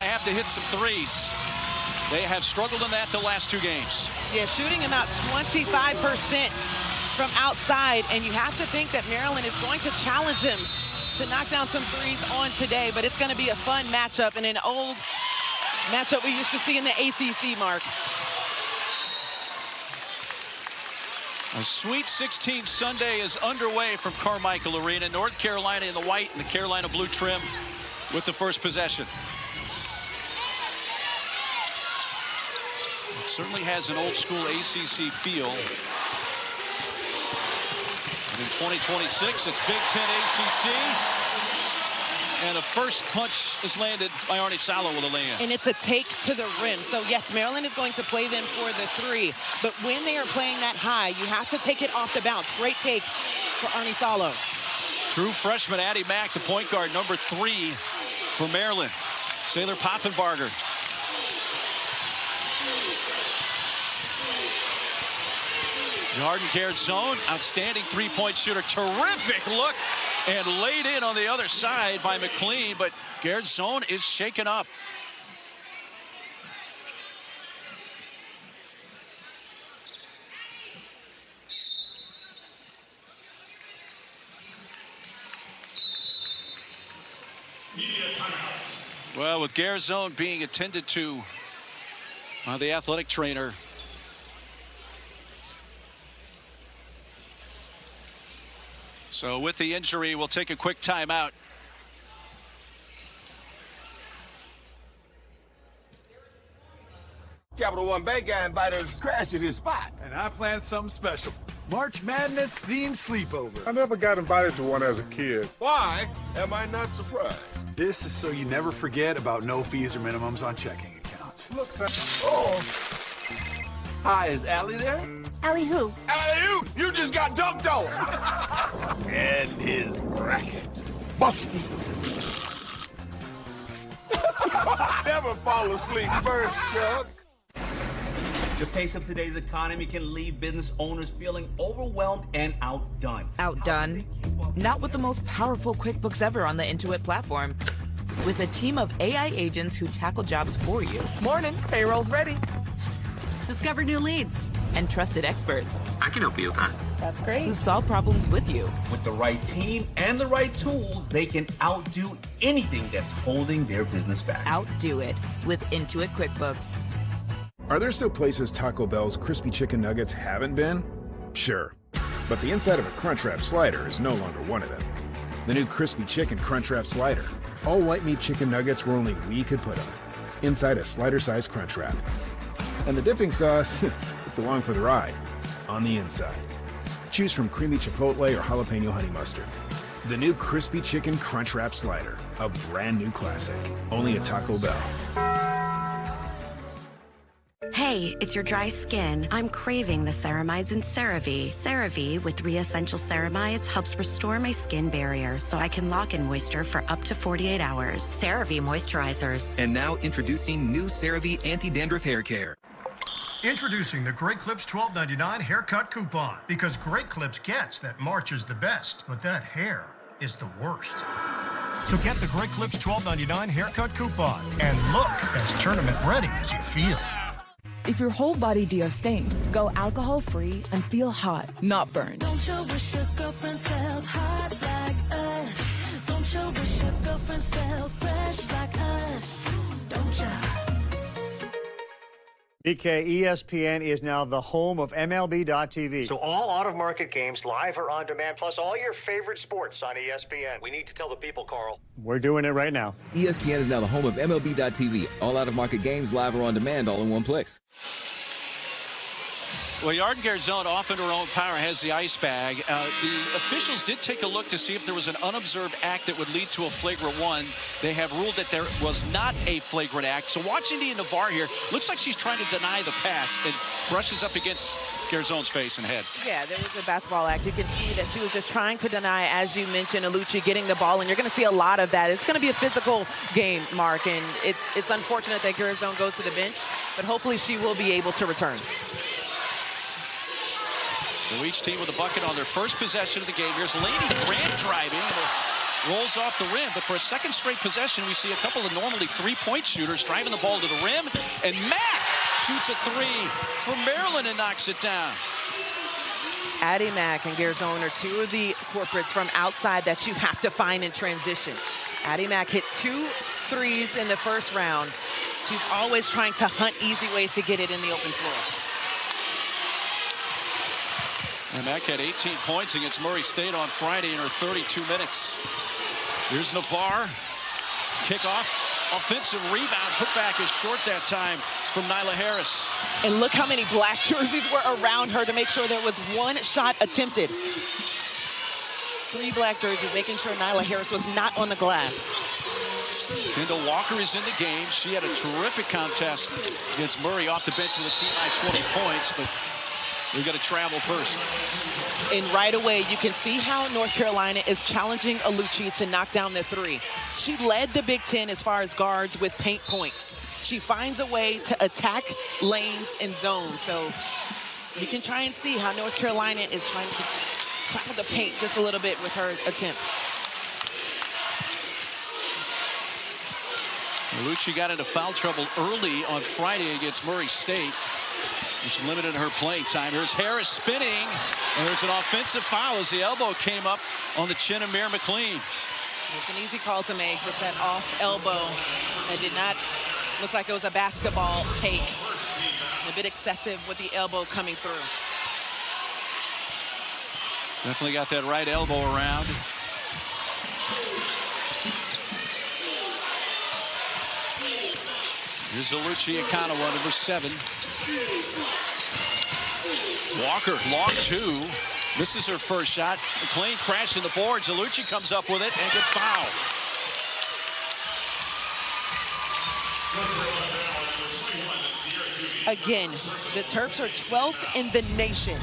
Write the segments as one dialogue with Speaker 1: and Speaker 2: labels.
Speaker 1: Have to hit some threes. They have struggled in that the last 2 games.
Speaker 2: Yeah, shooting about 25% from outside, and you have to think that Maryland is going to challenge them to knock down some threes on today, but it's going to be a fun matchup and an old matchup we used to see in the ACC, Mark.
Speaker 1: A Sweet 16 Sunday is underway from Carmichael Arena. North Carolina in the white and the Carolina blue trim with the first possession. It certainly has an old school ACC feel. And in 2026, it's Big Ten ACC. And the first punch is landed by Arnie Salo with a lay-in.
Speaker 2: And it's a take to the rim. So, yes, Maryland is going to play them for the 3. But when they are playing that high, you have to take it off the bounce. Great take for Arnie Salo.
Speaker 1: True freshman Addie Mack, the point guard, number 3 for Maryland. Sailor Poffenbarger. Harden Garrett zone, outstanding three-point shooter, terrific look, and laid in on the other side by McLean, but Garrett zone is shaken up. Well, with Garrett zone being attended to by the athletic trainer, so with the injury, we'll take a quick timeout.
Speaker 3: Capital One Bank guy invited us to crash at his spot.
Speaker 4: And I planned something special. March Madness themed sleepover.
Speaker 5: I never got invited to one as a kid.
Speaker 3: Why am I not surprised?
Speaker 4: This is so you never forget about no fees or minimums on checking accounts.
Speaker 5: Look, oh.
Speaker 3: Hi, is Allie there?
Speaker 6: Allie who?
Speaker 3: Allie, you just got dunked on. And his bracket. Busted. Never fall asleep first, Chuck.
Speaker 7: The pace of today's economy can leave business owners feeling overwhelmed and outdone.
Speaker 8: Outdone? Not with the most powerful QuickBooks ever on the Intuit platform. With a team of AI agents who tackle jobs for you.
Speaker 6: Morning, payroll's ready.
Speaker 8: Discover new leads. And trusted experts.
Speaker 9: I can help you with that.
Speaker 2: That's great.
Speaker 8: Who solve problems with you.
Speaker 7: With the right team and the right tools, they can outdo anything that's holding their business back.
Speaker 8: Outdo it with Intuit QuickBooks.
Speaker 10: Are there still places Taco Bell's crispy chicken nuggets haven't been? Sure. But the inside of a Crunchwrap slider is no longer one of them. The new crispy chicken Crunchwrap slider. All white meat chicken nuggets where only we could put them. Inside a slider-sized Crunchwrap. And the dipping sauce, it's along for the ride. On the inside. Choose from creamy chipotle or jalapeno honey mustard. The new crispy chicken Crunchwrap slider. A brand new classic. Only at Taco Bell.
Speaker 11: Hey, it's your dry skin. I'm craving the ceramides in CeraVe. CeraVe with 3 essential ceramides helps restore my skin barrier so I can lock in moisture for up to 48 hours. CeraVe moisturizers.
Speaker 9: And now introducing new CeraVe Anti-Dandruff Hair Care.
Speaker 12: Introducing the Great Clips $12.99 haircut coupon. Because Great Clips gets that March is the best, but that hair is the worst. So get the Great Clips $12.99 haircut coupon and look as tournament ready as you feel.
Speaker 13: If your whole body Dio stains, go alcohol-free and feel hot, not burned.
Speaker 14: Don't you wish your girlfriend smelled hot like us? Don't you wish your girlfriend smelled fresh like us? Don't ya?
Speaker 15: BK, ESPN is now the home of MLB.TV.
Speaker 16: So all out-of-market games, live or on demand, plus all your favorite sports on ESPN. We need to tell the people, Carl.
Speaker 15: We're doing it right now.
Speaker 17: ESPN is now the home of MLB.TV. All out-of-market games, live or on demand, all in one place.
Speaker 1: Well, Yarden Garzone, off into her own power, has the ice bag. The officials did take a look to see if there was an unobserved act that would lead to a flagrant one. They have ruled that there was not a flagrant act. So watching Nia Navarre here, looks like she's trying to deny the pass and brushes up against Garzone's face and head.
Speaker 2: Yeah, there was a basketball act. You can see that she was just trying to deny, as you mentioned, Alucci getting the ball, and you're going to see a lot of that. It's going to be a physical game, Mark, and it's unfortunate that Garzone goes to the bench, but hopefully she will be able to return.
Speaker 1: So each team with a bucket on their first possession of the game. Here's Lady Grant driving. rolls off the rim. But for a second straight possession, we see a couple of normally three-point shooters driving the ball to the rim. And Mack shoots a three for Maryland and knocks it down.
Speaker 2: Addie Mack and Garzone are two of the corporates from outside that you have to find in transition. Addie Mack hit 2 threes in the first round. She's always trying to hunt easy ways to get it in the open floor.
Speaker 1: And Mack had 18 points against Murray State on Friday in her 32 minutes. Here's Navarre. Kickoff. Offensive rebound. Put back is short that time from Nyla Harris.
Speaker 2: And look how many black jerseys were around her to make sure there was one shot attempted. 3 black jerseys, making sure Nyla Harris was not on the glass.
Speaker 1: Kendall Walker is in the game. She had a terrific contest against Murray off the bench with a team high 20 points, but we got to travel first.
Speaker 2: And right away, you can see how North Carolina is challenging Alucci to knock down the 3. She led the Big Ten as far as guards with paint points. She finds a way to attack lanes and zones. So you can try and see how North Carolina is trying to cloud the paint just a little bit with her attempts.
Speaker 1: Alucci got into foul trouble early on Friday against Murray State, which limited her playing time. Here's Harris spinning, and there's an offensive foul as the elbow came up on the chin of Mir McLean.
Speaker 2: It's an easy call to make with that off elbow. It did not look like it was a basketball take. A bit excessive with the elbow coming through.
Speaker 1: Definitely got that right elbow around. Here's Alucci Akanawa, number 7. Walker, long 2. Misses her first shot. McLean crashing the boards. Alucci comes up with it and gets fouled.
Speaker 2: Again, the Terps are 12th in the nation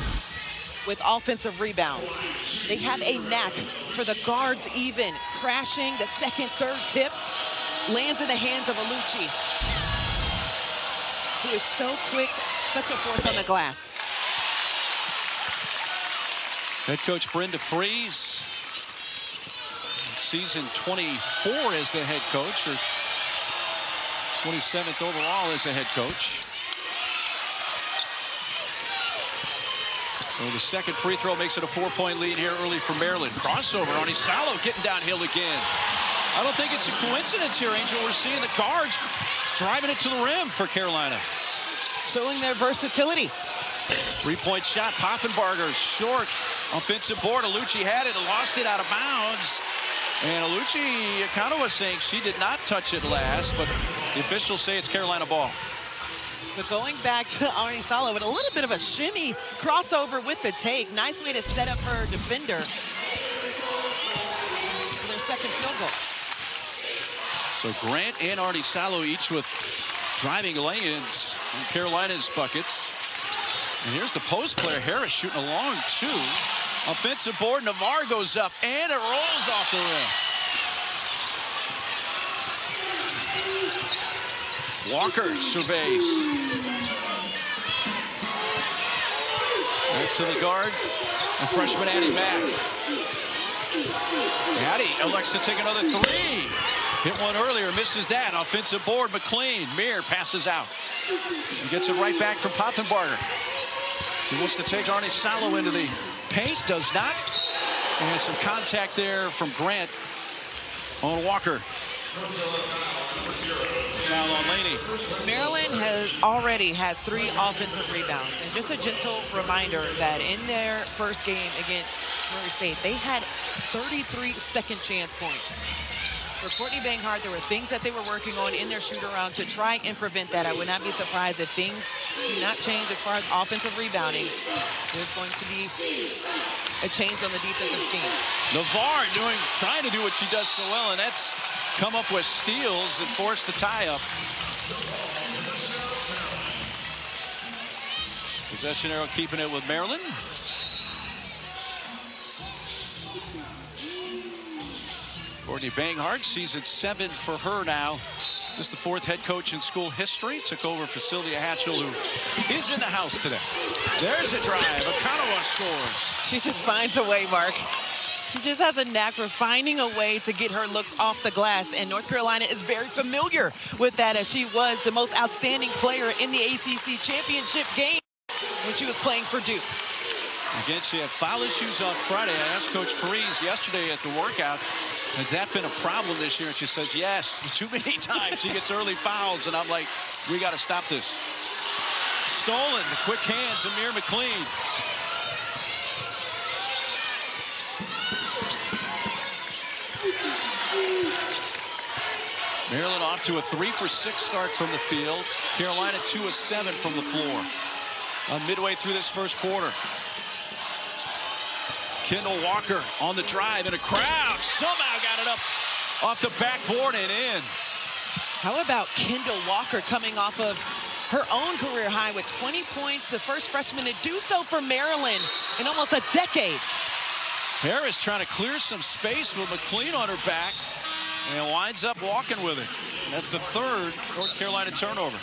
Speaker 2: with offensive rebounds. They have a knack for the guards even. Crashing the second, third tip lands in the hands of Alucci, who is so quick, such a force on the glass.
Speaker 1: Head coach Brenda Freese, season 24 as the head coach, or 27th overall as the head coach. So the second free throw makes it a 4-point lead here early for Maryland. Crossover, Arnie Salo getting downhill again. I don't think it's a coincidence here, Angel. We're seeing the guards driving it to the rim for Carolina.
Speaker 2: Showing their versatility.
Speaker 1: 3-point shot, Poffenbarger, short. Offensive board, Alucci had it, lost it out of bounds. And Alucci Akanawa saying she did not touch it last, but the officials say it's Carolina ball.
Speaker 2: But going back to Arnie Salo with a little bit of a shimmy crossover with the take. Nice way to set up her defender for their second field goal.
Speaker 1: So Grant and Arnie Salo each with driving lay-ins in Carolina's buckets. And here's the post player, Harris shooting a long 2. Offensive board, Navarre goes up, and it rolls off the rim. Walker surveys. Back to the guard, the freshman Addie Mack. Addie elects to take another 3. Hit one earlier, misses that. Offensive board, McLean. Mir passes out. He gets it right back from Poffenbarger. He wants to take Arnie Salo into the paint, does not. And some contact there from Grant on Walker. Foul on Laney.
Speaker 2: Maryland already has 3 offensive rebounds. And just a gentle reminder that in their first game against Murray State, they had 33 second chance points. For Courtney Banghart, there were things that they were working on in their shoot-around to try and prevent that. I would not be surprised if things do not change as far as offensive rebounding. There's going to be a change on the defensive scheme.
Speaker 1: Navarre trying to do what she does so well, and that's come up with steals and force the tie-up. Possession arrow keeping it with Maryland. Courtney Banghart, season 7 for her now. Just the 4th head coach in school history. Took over for Sylvia Hatchell, who is in the house today. There's a drive. Akanawa scores.
Speaker 2: She just finds a way, Mark. She just has a knack for finding a way to get her looks off the glass, and North Carolina is very familiar with that, as she was the most outstanding player in the ACC championship game when she was playing for Duke.
Speaker 1: Again, she had foul issues on Friday. I asked Coach Freeze yesterday at the workout, has that been a problem this year? And she says, yes, too many times she gets early fouls. And I'm like, we got to stop this. Stolen, the quick hands, Amir McLean. Maryland off to a 3-for-6 start from the field. Carolina 2 of 7 from the floor. Midway through this first quarter. Kendall Walker on the drive, and a crowd somehow got it up off the backboard and in.
Speaker 2: How about Kendall Walker coming off of her own career high with 20 points, the first freshman to do so for Maryland in almost a decade.
Speaker 1: Harris trying to clear some space with McLean on her back, and winds up walking with it. And that's the third North Carolina turnover.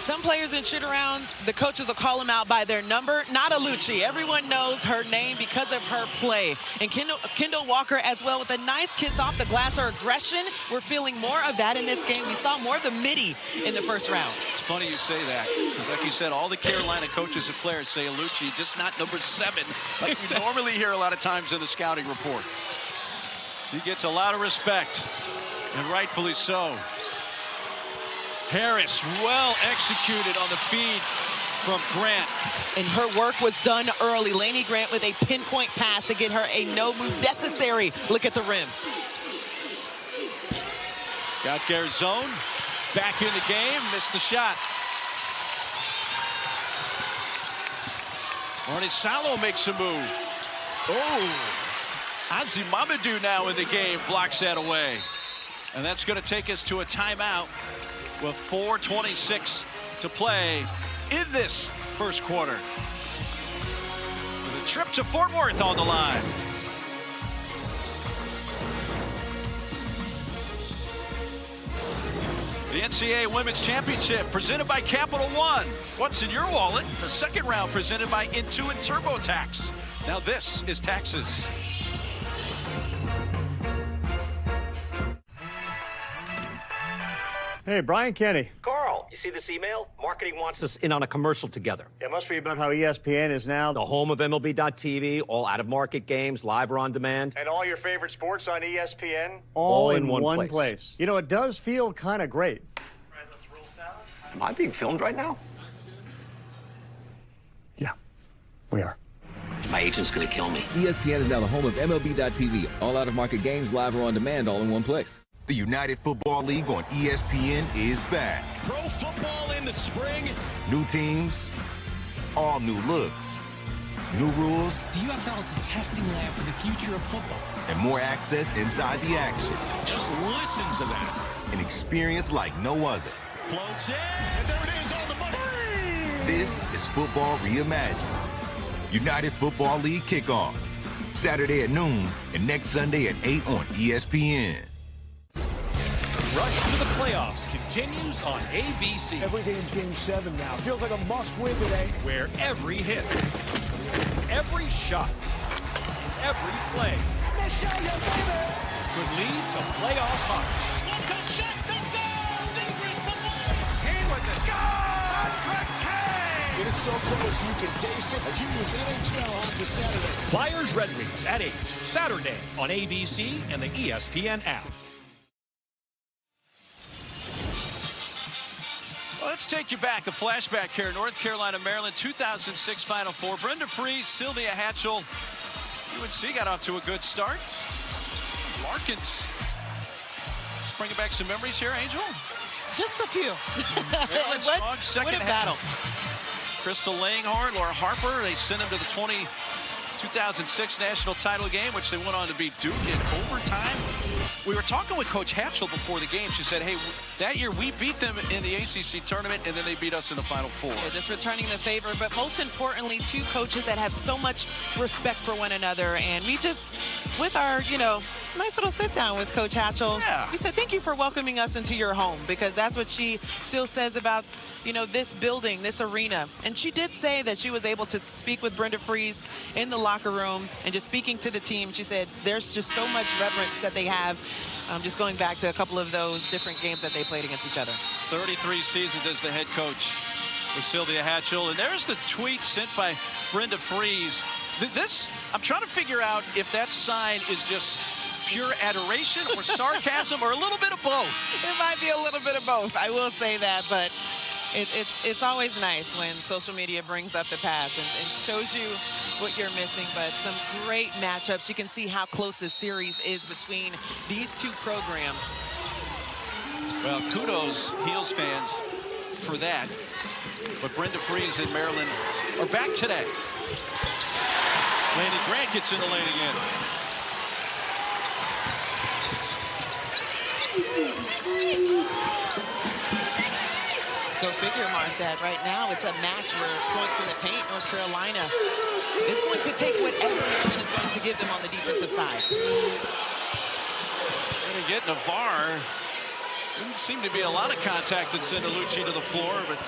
Speaker 2: Some players in shoot-around, the coaches will call them out by their number. Not Alucci. Everyone knows her name because of her play. And Kendall Walker as well with a nice kiss off the glass. Her aggression, we're feeling more of that in this game. We saw more of the midi in the first round.
Speaker 1: It's funny you say that, because like you said, all the Carolina coaches and players say Alucci, just not number 7, like we normally hear a lot of times in the scouting report. She gets a lot of respect, and rightfully so. Harris well executed on the feed from Grant.
Speaker 2: And her work was done early. Lainey Grant with a pinpoint pass to get her a no move necessary look at the rim.
Speaker 1: Got Garzone back in the game, missed the shot. Arnie Salo makes a move. Oh, Ozzy Mamadou now in the game, blocks that away. And that's going to take us to a timeout with 4:26 to play in this first quarter. With a trip to Fort Worth on the line. The NCAA Women's Championship presented by Capital One. What's in your wallet? The second round presented by Intuit TurboTax. Now this is taxes.
Speaker 15: Hey, Brian Kenny.
Speaker 16: Carl, you see this email? Marketing wants us in on a commercial together.
Speaker 15: It must be about how ESPN is now
Speaker 16: The home of MLB.TV, all out-of-market games, live or on demand.
Speaker 3: And all your favorite sports on ESPN?
Speaker 15: all in one place. You know, it does feel kind of great.
Speaker 16: Am I being filmed right now?
Speaker 15: Yeah, we are.
Speaker 16: My agent's gonna kill me.
Speaker 17: ESPN is now the home of MLB.TV, all out-of-market games, live or on demand, all in one place.
Speaker 18: The United Football League on ESPN is back.
Speaker 1: Pro football in the spring.
Speaker 18: New teams, all new looks, new rules.
Speaker 19: The UFL is a testing lab for the future of football.
Speaker 18: And more access inside the action.
Speaker 19: Just listen to that.
Speaker 18: An experience like no other.
Speaker 19: Floats in, and there it is on the money.
Speaker 18: This is football reimagined. United Football League kickoff. Saturday at noon and next Sunday at 8 on ESPN.
Speaker 20: Rush to the playoffs continues on ABC.
Speaker 12: Every game's game 7 now. Feels like a must-win today.
Speaker 20: Where every hit, every shot, every play could lead to playoff hockey.
Speaker 14: One-cut shot, that's all! Ingris, the play!
Speaker 20: Kane with this. Patrick Kane!
Speaker 12: It is so close you can taste it. A huge NHL hockey Saturday.
Speaker 20: Flyers Red Wings at 8, Saturday on ABC and the ESPN app.
Speaker 1: Let's take you back, a flashback here. North Carolina, Maryland, 2006 Final Four. Brenda Frese, Sylvia Hatchell. UNC got off to a good start. Larkins. Let's bring back some memories here, Angel.
Speaker 2: Just a few.
Speaker 1: Maryland strong second
Speaker 2: what a battle.
Speaker 1: Crystal Langhorn, Laura Harper, they sent them to the 2006 national title game, which they went on to beat Duke in overtime. We were talking with Coach Hatchell before the game. She said, hey, that year we beat them in the ACC tournament, and then they beat us in the Final Four.
Speaker 2: Yeah, just returning the favor, but most importantly, two coaches that have so much respect for one another. And we just, with our, Nice little sit down with Coach Hatchell.
Speaker 1: Yeah.
Speaker 2: He said, thank you for welcoming us into your home, because that's what she still says about, you know, this building, this arena. And she did say that she was able to speak with Brenda Frese in the locker room and just speaking to the team. She said there's just so much reverence that they have, just going back to a couple of those different games that they played against each other.
Speaker 1: 33 seasons as the head coach with Sylvia Hatchell. And there's the tweet sent by Brenda Frese. This, I'm trying to figure out if that sign is just pure adoration or sarcasm or a little bit of both.
Speaker 2: It might be a little bit of both. I will say that, but it's always nice when social media brings up the past and shows you what you're missing. But some great matchups. You can see how close this series is between these two programs.
Speaker 1: Well, kudos, Heels fans, for that. But Brenda Frese and Maryland are back today. Laney Grant gets in the lane again.
Speaker 2: Go figure, Mark, that right now it's a match where points in the paint, North Carolina is going to take whatever Maryland is going to give them on the defensive side.
Speaker 1: Going to get Navarre. Didn't seem to be a lot of contact that sent Alucci to the floor, but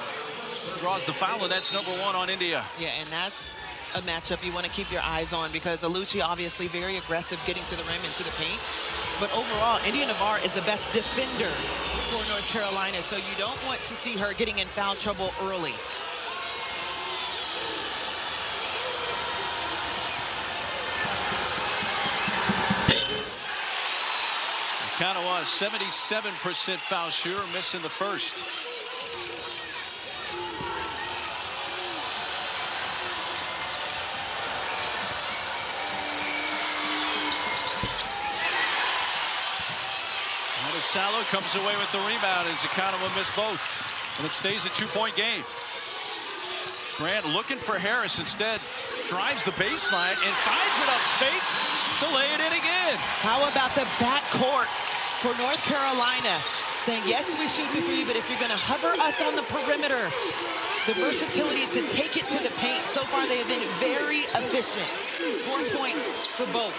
Speaker 1: draws the foul, and that's number 1 on India.
Speaker 2: Yeah, and that's a matchup you want to keep your eyes on, because Alucci obviously very aggressive getting to the rim and to the paint. But overall, India Navarre is the best defender for North Carolina, so you don't want to see her getting in foul trouble early.
Speaker 1: Kanawa, 77% foul shooter, missing the first. Salo comes away with the rebound as Economo missed both, and it stays a 2-point game. Grant looking for Harris, instead drives the baseline and finds enough space to lay it in again.
Speaker 2: How about the backcourt for North Carolina, saying, yes, we shoot the three, but if you're going to hover us on the perimeter, the versatility to take it to the paint. So far, they have been very efficient. 4 points for both.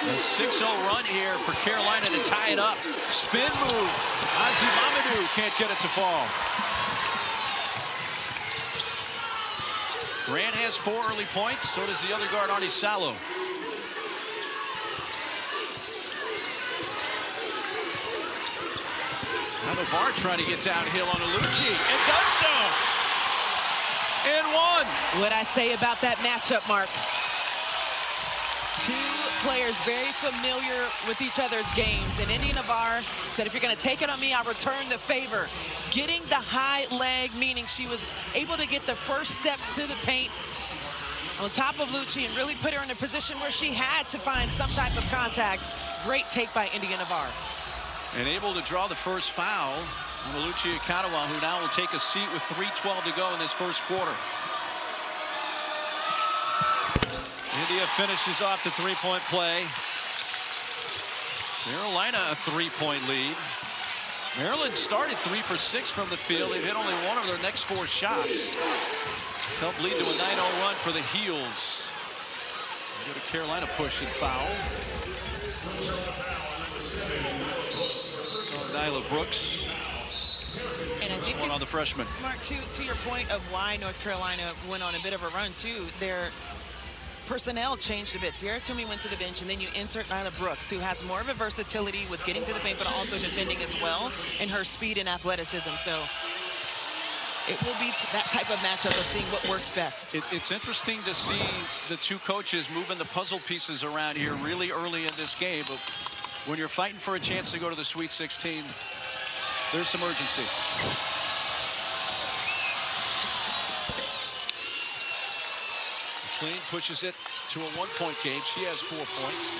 Speaker 1: A 6-0 run here for Carolina to tie it up. Spin move. Ozzy Mamadou can't get it to fall. Grant has 4 early points. So does the other guard, Arnie Salo. Now Navarre trying to get downhill on Alucci, and does so. And 1.
Speaker 2: What I say about that matchup, Mark? 2 players very familiar with each other's games, and India Navarre said, if you're going to take it on me, I'll return the favor. Getting the high leg, meaning she was able to get the first step to the paint on top of Lucci and really put her in a position where she had to find some type of contact. Great take by India Navarre.
Speaker 1: And able to draw the first foul on Alucci Economo, who now will take a seat with 3:12 to go in this first quarter. India finishes off the 3-point play. Carolina a 3-point lead. Maryland started 3 for 6 from the field. They've hit only 1 of their next 4 shots. Helped lead to a 9-0 run for the Heels. Go to Carolina push and foul. Nyla Brooks.
Speaker 2: And I think
Speaker 1: one on the freshman.
Speaker 2: Mark, to your point of why North Carolina went on a bit of a run too, their personnel changed a bit. Sierra Toomey went to the bench, and then you insert Nyla Brooks, who has more of a versatility with getting to the paint, but also defending as well, and her speed and athleticism. So it will be that type of matchup of seeing what works best.
Speaker 1: It's interesting to see the 2 coaches moving the puzzle pieces around here really early in this game. But when you're fighting for a chance to go to the Sweet 16, there's some urgency. McLean pushes it to a 1-point game. She has 4 points.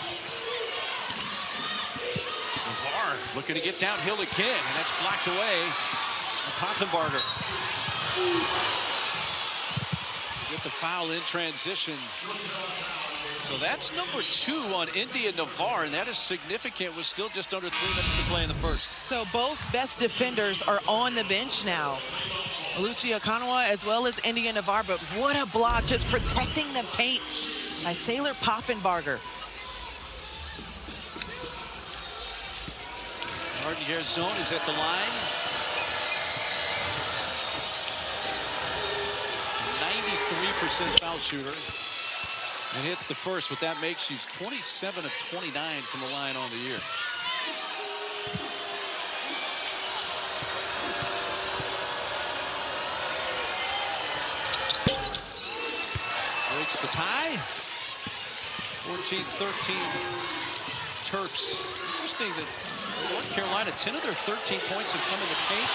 Speaker 1: Navarre looking to get downhill again, and that's blocked away. Poffenbarger. Get the foul in transition. So that's number 2 on India Navarre, and that is significant with still just under 3 minutes to play in the first.
Speaker 2: So both best defenders are on the bench now. Alucci Economo as well as India Navarre, but what a block, just protecting the paint by Sailor Poffenbarger.
Speaker 1: Martin Garzone is at the line. 93% foul shooter. And hits the first. What that makes, she's 27 of 29 from the line on the year. Breaks the tie. 14-13 Terps. Interesting that North Carolina, 10 of their 13 points have come in the paint.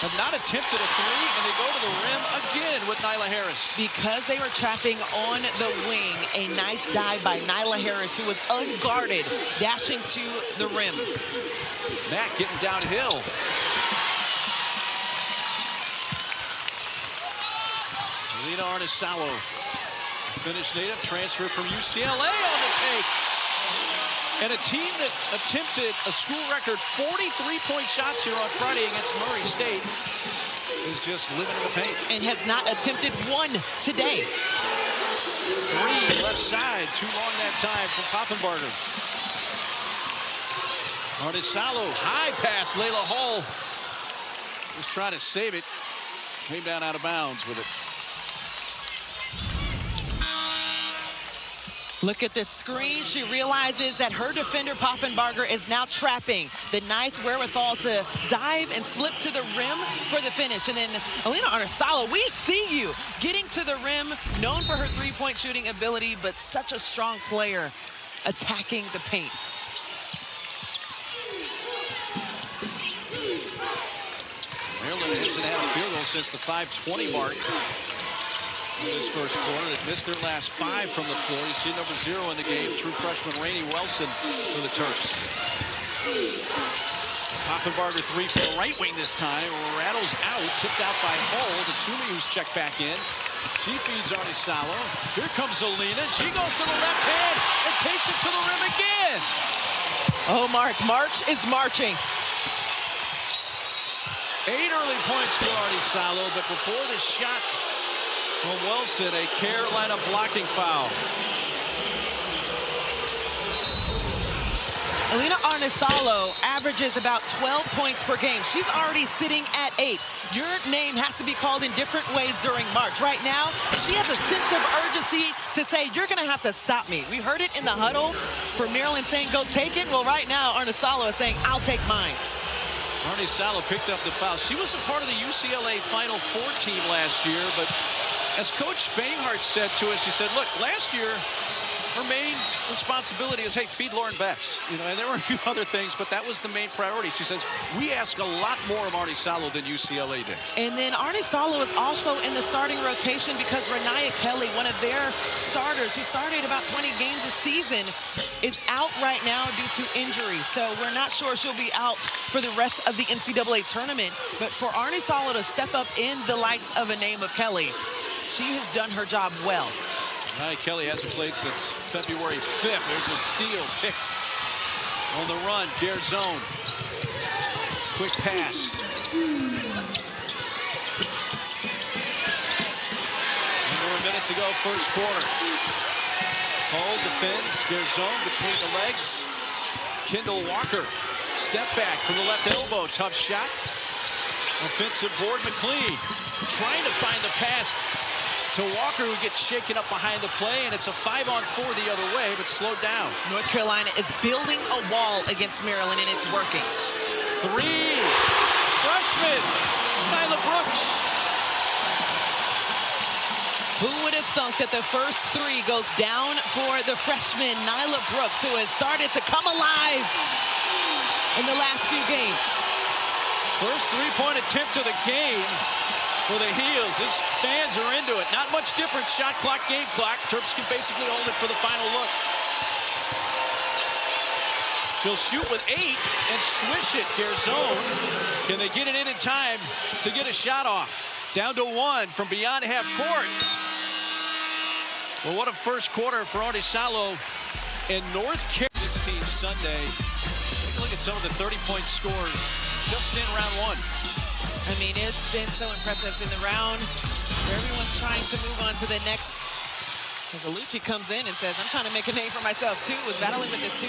Speaker 1: Have not attempted a three, and they go to the rim again with Nyla Harris.
Speaker 2: Because they were trapping on the wing, a nice dive by Nyla Harris, who was unguarded, dashing to the rim.
Speaker 1: Mack getting downhill. Alina Arnisalo, Finnish native, transfer from UCLA on the take. And a team that attempted a school record 43-point shots here on Friday against Murray State is just living in the paint.
Speaker 2: And has not attempted one today.
Speaker 1: Three left side, too long that time for Poffenbarger. Arnisalo, high pass, Layla Hall. Just trying to save it. Came down out of bounds with it.
Speaker 2: Look at this screen. She realizes that her defender, Poffenbarger, is now trapping. The nice wherewithal to dive and slip to the rim for the finish. And then Alina Arnisalo, we see you getting to the rim, known for her three-point shooting ability, but such a strong player attacking the paint.
Speaker 1: Maryland hasn't had a field goal since the 5:20 mark. In this first quarter, they've missed their last 5 from the floor. You see number 0 in the game, true freshman Rainey Wilson for the Terps. Poffenbarger 3 from the right wing this time. Rattles out, tipped out by Hull. The Toomey who's checked back in. She feeds Arnisalo. Here comes Alina. She goes to the left hand and takes it to the rim again.
Speaker 2: Oh, Mark, March is marching.
Speaker 1: 8 early points for Arnisalo, but before the shot from Wilson, a Carolina blocking foul.
Speaker 2: Alina Arnisalo averages about 12 points per game. She's already sitting at 8. Your name has to be called in different ways during March. Right now, she has a sense of urgency to say, you're going to have to stop me. We heard it in the huddle for Maryland saying, go take it. Well, right now, Arnisalo is saying, I'll take mine.
Speaker 1: Arnisalo picked up the foul. She was a part of the UCLA Final Four team last year, but as Coach Banghart said to us, he said, look, last year, her main responsibility is, hey, feed Lauren Betts. You know, and there were a few other things, but that was the main priority. She says, we ask a lot more of Arnisalo than UCLA did.
Speaker 2: And then Arnisalo is also in the starting rotation because Renaya Kelly, one of their starters, who started about 20 games a season, is out right now due to injury. So we're not sure she'll be out for the rest of the NCAA tournament. But for Arnisalo to step up in the likes of a name of Kelly, she has done her job well.
Speaker 1: Renaya Kelly hasn't played since February 5th. There's a steal picked on the run. Garzone. Quick pass. Under a minute to go, first quarter. Hull defends. Garzone between the legs. Kendall Walker. Step back from the left elbow. Tough shot. Offensive board. McLean trying to find the pass to Walker, who gets shaken up behind the play, and it's a 5-on-4 the other way, but slowed down.
Speaker 2: North Carolina is building a wall against Maryland, and it's working.
Speaker 1: 3. Freshman, Nyla Brooks.
Speaker 2: Who would have thunk that the first 3 goes down for the freshman, Nyla Brooks, who has started to come alive in the last few games.
Speaker 1: First 3-point attempt of the game for the Heels. His fans are into it. Not much different. Shot clock, game clock. Terps can basically hold it for the final look. She'll shoot with 8 and swish it. Garzone. Can they get it in time to get a shot off? Down to 1 from beyond half court. Well, what a first quarter for Arnisalo in North Carolina. 16 Sunday. Take a look at some of the 30-point scores just in round 1.
Speaker 2: I mean, it's been so impressive in the round where everyone's trying to move on to the next. As Alucci comes in and says, I'm trying to make a name for myself, too, was battling with the 2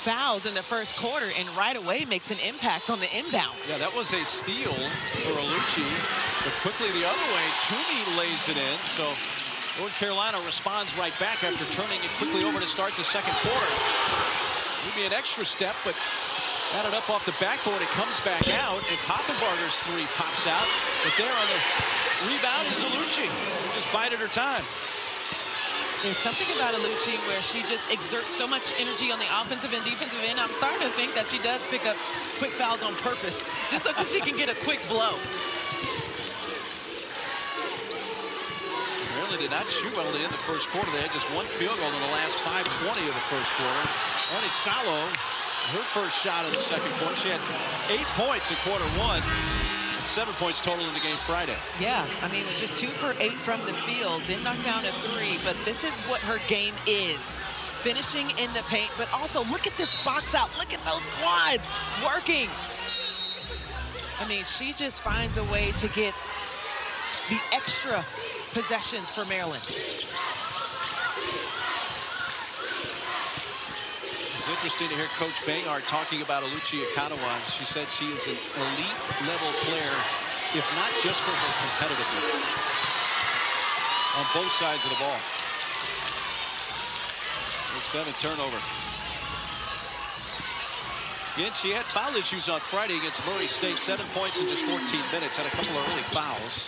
Speaker 2: fouls in the first quarter and right away makes an impact on the inbound.
Speaker 1: Yeah, that was a steal for Alucci, but quickly the other way, Toomey lays it in. So North Carolina responds right back after turning it quickly over to start the second quarter. Maybe an extra step, but got it up off the backboard. It comes back out, and Poppenbarger's three pops out. But there on the rebound is Alucci. Just bided her time.
Speaker 2: There's something about Alucci where she just exerts so much energy on the offensive and defensive end. I'm starting to think that she does pick up quick fouls on purpose, just so that she can get a quick blow.
Speaker 1: Maryland did not shoot well in the first quarter. They had just one field goal in the last 5:20 of the first quarter. Arnie Salo, her first shot of the second quarter. She had 8 points in quarter one. 7 points total in the game Friday.
Speaker 2: Yeah, I mean, it's just 2 for 8 from the field. Didn't knock down a 3, but this is what her game is. Finishing in the paint, but also look at this box out. Look at those quads working. I mean, she just finds a way to get the extra possessions for Maryland.
Speaker 1: It's interesting to hear Coach Bangard talking about Alucci Akanawa. She said she is an elite-level player, if not just for her competitiveness on both sides of the ball. 7 turnover. Again, she had foul issues on Friday against Murray State. 7 points in just 14 minutes. Had a couple of early fouls.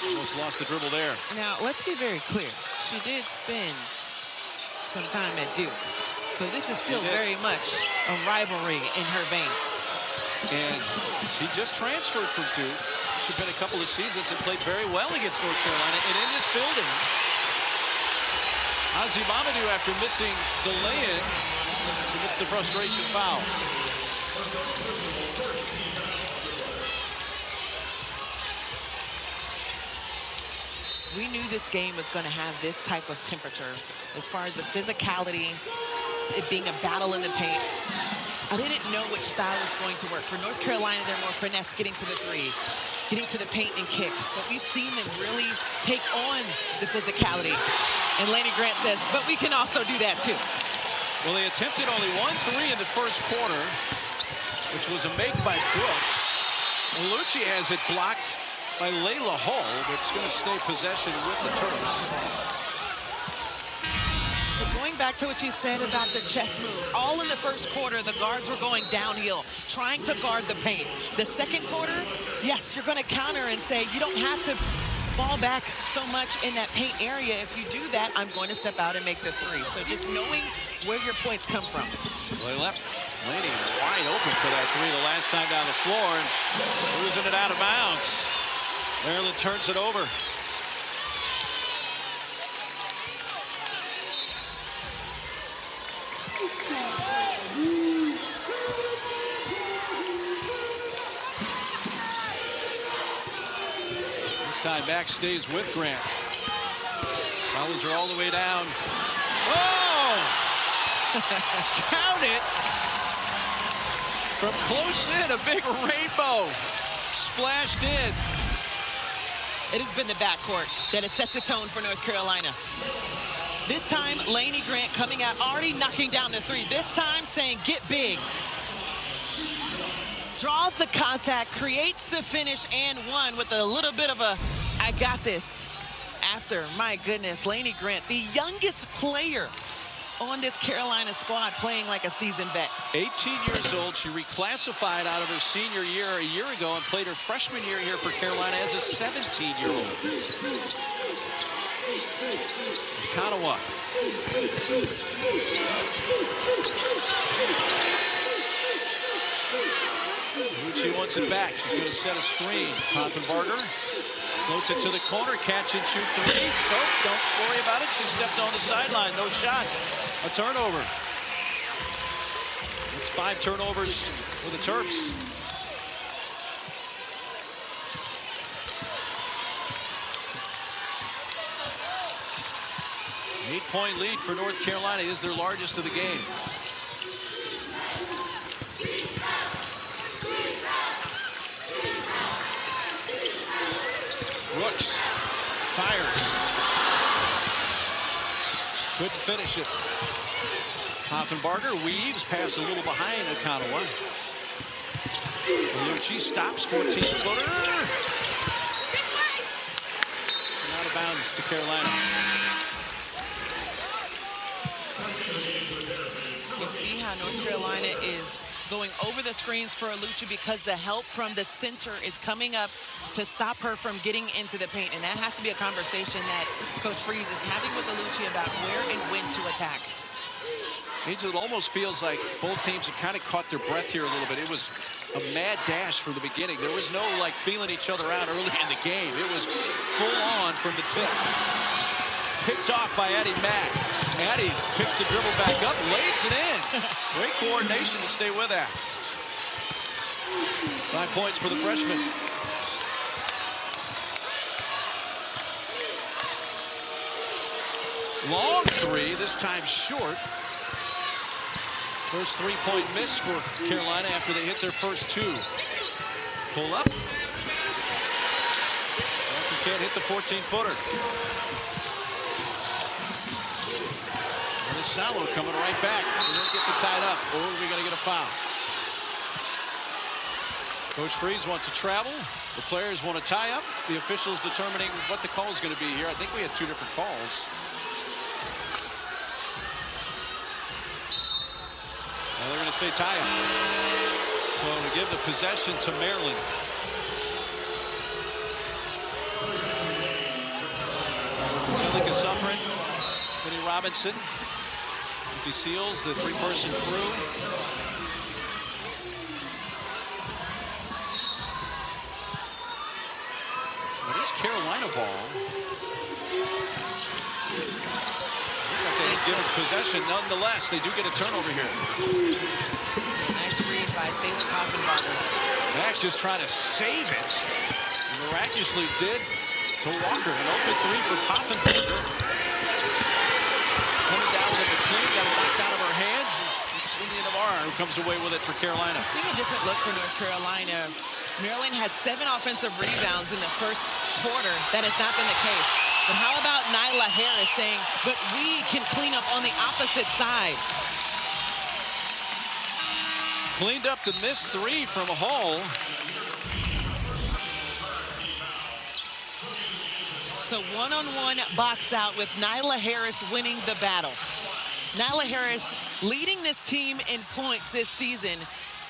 Speaker 1: Almost lost the dribble there.
Speaker 2: Now, let's be very clear. She did spend some time at Duke. So this is still very much a rivalry in her veins.
Speaker 1: And she just transferred from Duke. She's been a couple of seasons and played very well against North Carolina. And in this building, Ozzy Mamadou, after missing the lay-in, commits the frustration foul.
Speaker 2: We knew this game was going to have this type of temperature as far as the physicality, it being a battle in the paint. I didn't know which style was going to work. For North Carolina, they're more finesse, getting to the three, getting to the paint and kick. But we've seen them really take on the physicality. And Laney Grant says, but we can also do that too.
Speaker 1: Well, they attempted only 1 3 in the first quarter, which was a make by Brooks. Alucci has it blocked by Layla Hall, but it's going to stay possession with the Terps.
Speaker 2: But going back to what you said about the chess moves, all in the first quarter, the guards were going downhill, trying to guard the paint. The second quarter, yes, you're going to counter and say, you don't have to fall back so much in that paint area. If you do that, I'm going to step out and make the three. So just knowing where your points come from.
Speaker 1: Well, Laney wide open for that three the last time down the floor, and losing it out of bounds. Maryland turns it over. This time Max stays with Grant. Follows her all the way down. Oh! Count it! From close in, a big rainbow splashed in.
Speaker 2: It has been the backcourt that has set the tone for North Carolina. This time, Laney Grant coming out, already knocking down the three. This time saying, get big. Draws the contact, creates the finish, and one with a little bit of a, I got this. After, my goodness, Laney Grant, the youngest player on this Carolina squad, playing like a seasoned vet.
Speaker 1: 18 years old. She reclassified out of her senior year a year ago and played her freshman year here for Carolina as a 17-year-old. Akanawa. Alucci wants it back. She's going to set a screen. Poppenbarger floats it to the corner. Catch and shoot three. Nope, don't worry about it. She stepped on the sideline. No shot. A turnover. It's 5 turnovers for the Terps. Eight-point lead for North Carolina is their largest of the game. Brooks fires. Couldn't finish it. Hoffenbarger weaves, pass a little behind Okonowa. Lucci stops, 14-footer. Out of bounds to Carolina.
Speaker 2: You can see how North Carolina is going over the screens for Lucci because the help from the center is coming up to stop her from getting into the paint. And that has to be a conversation that Coach Freeze is having with Lucci about where and when to attack.
Speaker 1: It almost feels like both teams have kind of caught their breath here a little bit. It was a mad dash from the beginning. There was no like feeling each other out early in the game. It was full on from the tip. Picked off by Addie Mack. Addie picks the dribble back up, lays it in. Great coordination to stay with that. 5 points for the freshman. Long three, this time short. First three-point miss for Carolina after they hit their first two. Pull up. Walker can't hit the 14-footer. Salo coming right back. And then gets it tied up. Or are we going to get a foul? Coach Freeze wants to travel. The players want to tie up. The officials determining what the call is going to be here. I think we had two different calls. Now they're going to say tie up. So to give the possession to Maryland. Angelica Suffren, Vinnie Robinson. He seals the three-person crew. What is Carolina ball? They've given possession. Nonetheless, they do get a turnover here.
Speaker 2: Nice read by Sailor Hoffenbarger.
Speaker 1: Max just trying to save it. And miraculously did to Walker. An open three for Hoffenbarger. Coming down with McLean, got it knocked out of her hands. It's India Navarre who comes away with it for Carolina.
Speaker 2: Seeing a different look for North Carolina. Maryland had 7 offensive rebounds in the first quarter. That has not been the case. But how about Nyla Harris saying, but we can clean up on the opposite side.
Speaker 1: Cleaned up the missed three from Hall.
Speaker 2: So one-on-one box out with Nyla Harris winning the battle. Nyla Harris leading this team in points this season,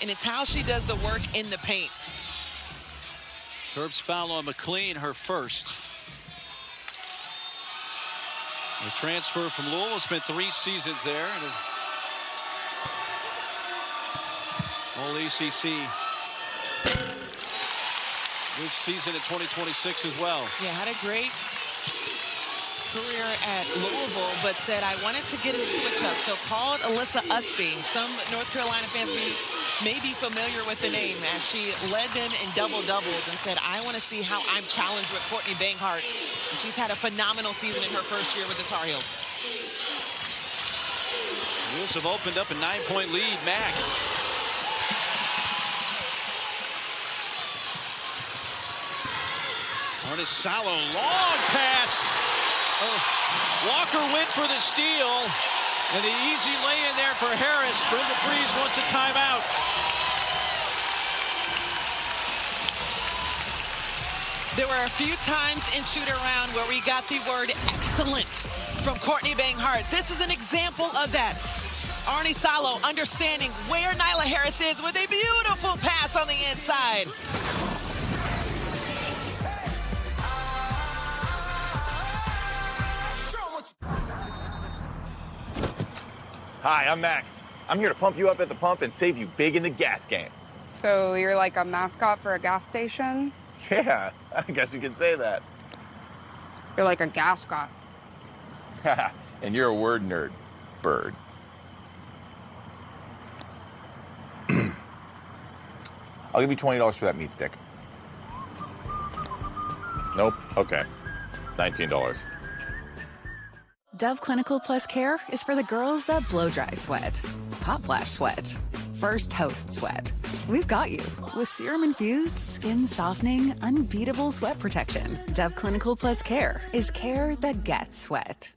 Speaker 2: and it's how she does the work in the paint.
Speaker 1: Terps foul on McLean, her first. A transfer from Louisville, spent 3 seasons there. And all ACC this season in 2026 as well.
Speaker 2: Yeah, had a great career at Louisville, but said, I wanted to get a switch up. So called Alyssa Usby. Some North Carolina fans may be familiar with the name, as she led them in double-doubles and said, I want to see how I'm challenged with Courtney Banghart. And she's had a phenomenal season in her first year with the Tar Heels.
Speaker 1: Wolves have opened up a 9-point lead. Mack. Ernest Salo, long pass. Walker went for the steal. And the easy lay-in there for Harris. Brenda Freeze wants a timeout.
Speaker 2: There were a few times in shoot-around where we got the word excellent from Courtney Banghart. This is an example of that. Arnie Salo understanding where Nyla Harris is with a beautiful pass on the inside.
Speaker 21: Hi, I'm Max. I'm here to pump you up at the pump and save you big in the gas game.
Speaker 6: So you're like a mascot for a gas station?
Speaker 21: Yeah, I guess you could say that.
Speaker 6: You're like a gascot.
Speaker 21: And you're a word nerd, bird. I'll give you $20 for that meat stick. Nope. Okay. $19.
Speaker 22: Dove Clinical Plus Care is for the girls that blow dry sweat, hot flash sweat, first toast sweat. We've got you with serum-infused, skin-softening, unbeatable sweat protection. Dove Clinical Plus Care is care that gets sweat.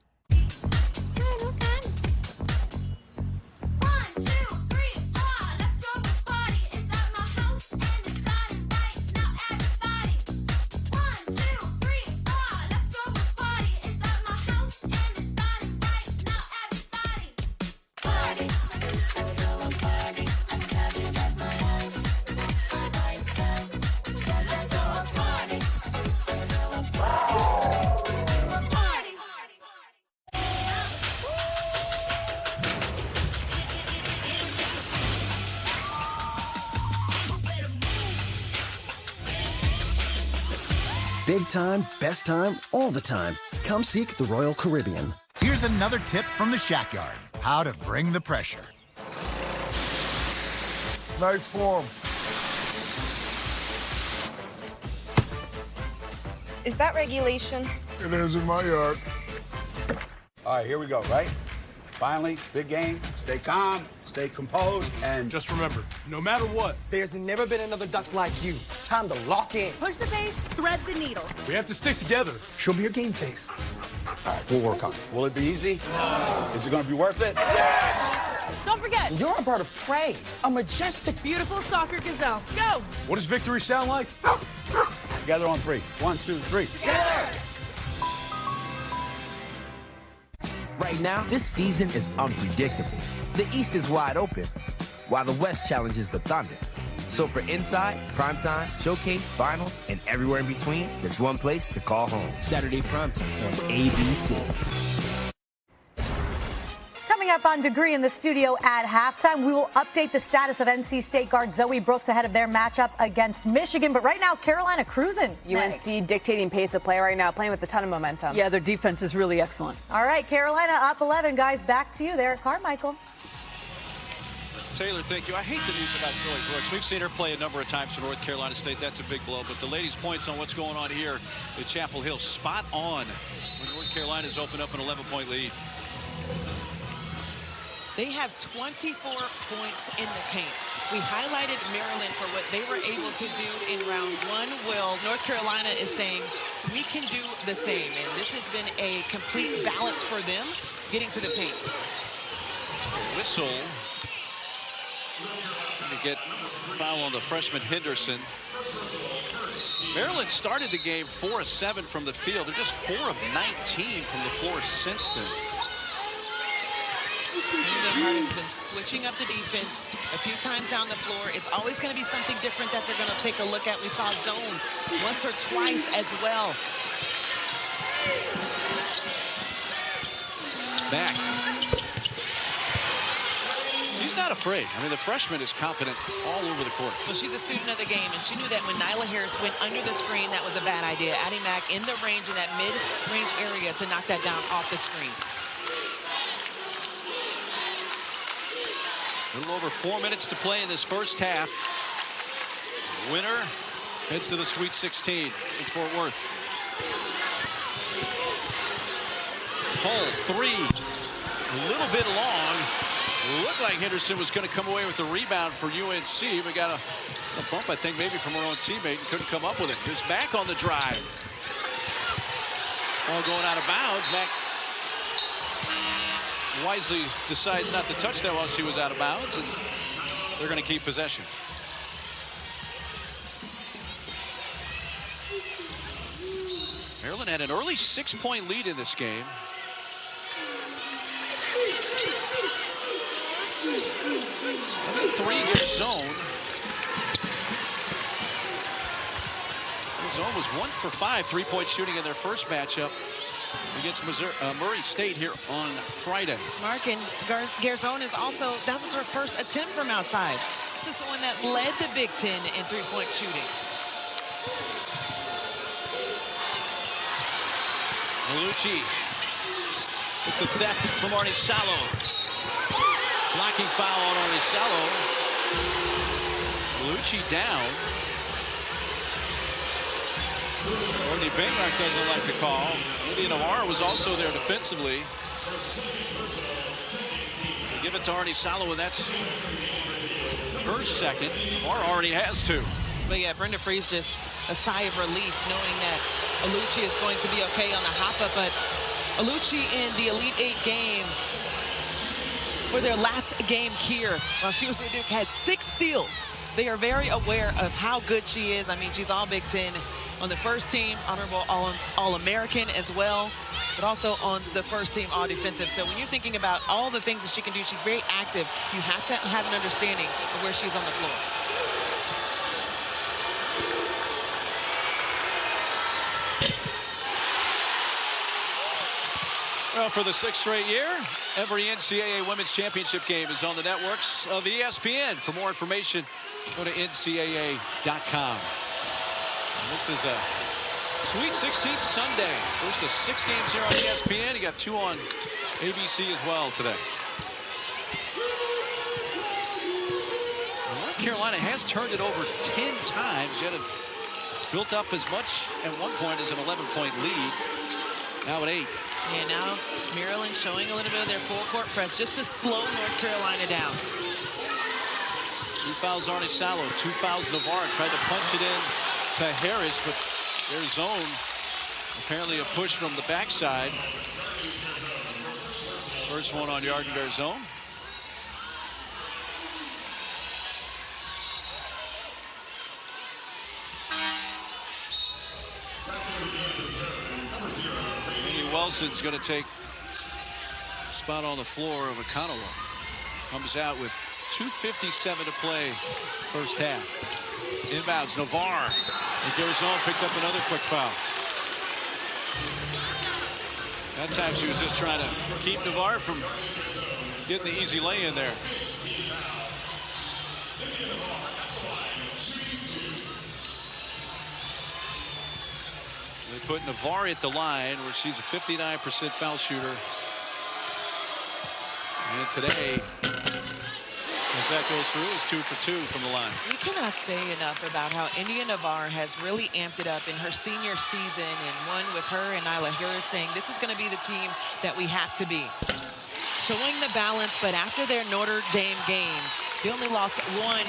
Speaker 4: Big time, best time, all the time. Come seek the Royal Caribbean.
Speaker 5: Here's another tip from the Shack Yard. How to bring the pressure.
Speaker 3: Nice form.
Speaker 6: Is that regulation?
Speaker 3: It is in my yard.
Speaker 23: All right, here we go, right? Finally, big game. Stay calm, stay composed, and
Speaker 20: just remember, no matter what,
Speaker 24: there's never been another duck like you. Time to lock in.
Speaker 25: Push the pace, thread the needle.
Speaker 20: we have to stick together.
Speaker 24: Show me your game face.
Speaker 23: all right, we'll work on it. Will it be easy? No. Is it going to be worth it?
Speaker 25: Don't forget,
Speaker 24: You're a bird of prey, a majestic,
Speaker 25: beautiful soccer gazelle. Go!
Speaker 20: What does victory sound like?
Speaker 23: Together on 3. 1, 2, 3.
Speaker 25: Together!
Speaker 26: Right now, this season is unpredictable. The East is wide open, while the West challenges the Thunder. So for Inside, Primetime, Showcase, Finals, and everywhere in between, there's one place to call home. Saturday Primetime on ABC.
Speaker 27: Coming up on Degree in the studio at halftime, we will update the status of NC State guard Zoe Brooks ahead of their matchup against Michigan. But right now, Carolina cruising.
Speaker 6: UNC dictating pace of play right now, playing with a ton of momentum.
Speaker 28: Yeah, their defense is really excellent.
Speaker 27: All right, Carolina up 11, guys. Back to you there, Carmichael.
Speaker 1: Taylor, thank you. I hate the news about Zoe Brooks. We've seen her play a number of times for North Carolina State. That's a big blow. But the ladies' points on what's going on here at Chapel Hill, spot on when North Carolina's opened up an 11-point lead.
Speaker 2: They have 24 points in the paint. We highlighted Maryland for what they were able to do in round one. Well, North Carolina is saying we can do the same. And this has been a complete balance for them getting to the paint.
Speaker 1: Whistle. To get foul on the freshman Henderson. Maryland started the game 4 of 7 from the field. They're just 4 of 19 from the floor since then.
Speaker 2: Harden's been switching up the defense a few times down the floor. It's always going to be something different that they're going to take a look at. We saw zone once or twice as well.
Speaker 1: Back. She's not afraid. I mean, the freshman is confident all over the court.
Speaker 2: Well, she's a student of the game, and she knew that when Nyla Harris went under the screen, that was a bad idea. Addie Mack in the range, in that mid-range area to knock that down off the screen.
Speaker 1: A little over 4 minutes to play in this first half. Winner heads to the Sweet 16 in Fort Worth. Pull 3, a little bit long. Looked like Henderson was going to come away with the rebound for UNC. We got a bump, I think, maybe from her own teammate, and couldn't come up with it. Here's Mack on the drive. Ball going out of bounds. Mack wisely decides not to touch that while she was out of bounds, and they're going to keep possession. Maryland had an early 6-point lead in this game. That's a 3-year zone. The zone was 1 for 5 3-point shooting in their first matchup against Murray State here on Friday.
Speaker 2: Mark, and Garzone is also, that was her first attempt from outside. This is the one that led the Big Ten in 3-point shooting.
Speaker 1: Malucci with the theft from Arnie Salo. Blocking foul on Arnie Salo. Malucci down. Courtney Bainmark doesn't like the call. Lydia Navarro was also there defensively. They give it to Arnie Salo, and that's her second. Navarro already has 2.
Speaker 2: But yeah, Brenda Freese just a sigh of relief knowing that Alucci is going to be okay on the hop-up. But Alucci in the Elite 8 game, for their last game here, while she was with Duke, had 6 steals. They are very aware of how good she is. I mean, she's all Big Ten on the first team, honorable All-American as well, but also on the first team All-Defensive. So when you're thinking about all the things that she can do, she's very active. You have to have an understanding of where she's on the floor.
Speaker 1: Well, for the 6th straight year, every NCAA Women's Championship game is on the networks of ESPN. For more information, go to ncaa.com. This is a Sweet 16th Sunday. First of 6 games here on ESPN. You got 2 on ABC as well today. North Carolina has turned it over 10 times, yet have built up as much at one point as an 11-point lead. Now at 8.
Speaker 2: And now Maryland showing a little bit of their full court press just to slow North Carolina down.
Speaker 1: 2 fouls Arnie Salo, 2 fouls Navarre. Tried to punch it in to Harris, but their zone, apparently a push from the backside. First one on Yardengar zone. Andy Welson's going to take a spot on the floor of Akanawa. Comes out with 2:57 to play first half. Inbounds, Navarre. And Garzon picked up another quick foul. That time she was just trying to keep Navarre from getting the easy lay in there. They put Navarre at the line where she's a 59% foul shooter. And today, as that goes through, is 2 for 2 from the line.
Speaker 2: We cannot say enough about how India Navarre has really amped it up in her senior season, and one with her and Nyla Harris saying this is going to be the team that we have to be. Showing the balance, but after their Notre Dame game, they only lost 1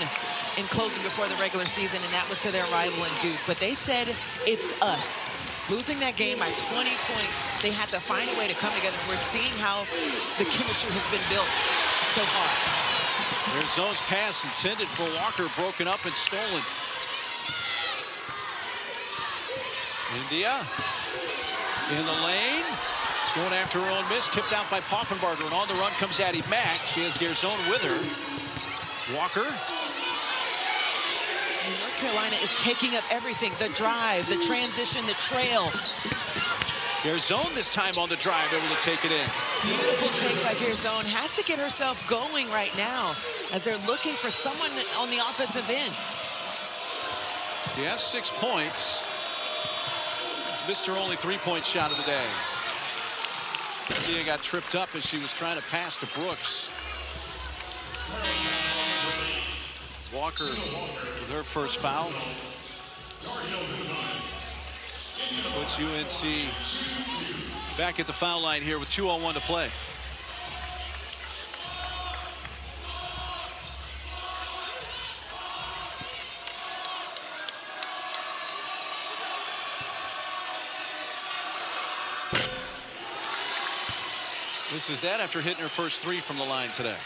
Speaker 2: in closing before the regular season, and that was to their rival in Duke. But they said, it's us. Losing that game by 20 points, they had to find a way to come together. We're seeing how the chemistry has been built so far.
Speaker 1: There's Zone's pass intended for Walker, broken up and stolen. India in the lane, going after her own miss, tipped out by Poffenbarger, and on the run comes Addie Mack. She has Garzon with her. Walker.
Speaker 2: North Carolina is taking up everything, the drive, the transition, the trail.
Speaker 1: Garzon this time on the drive, able to take it in.
Speaker 2: Beautiful take by Garzon. Has to get herself going right now as they're looking for someone on the offensive end.
Speaker 1: She has 6 points. Missed her only 3-point shot of the day. India got tripped up as she was trying to pass to Brooks. Walker with her first foul. Puts UNC back at the foul line here with 2:01 to play. This is that after hitting her first 3 from the line today.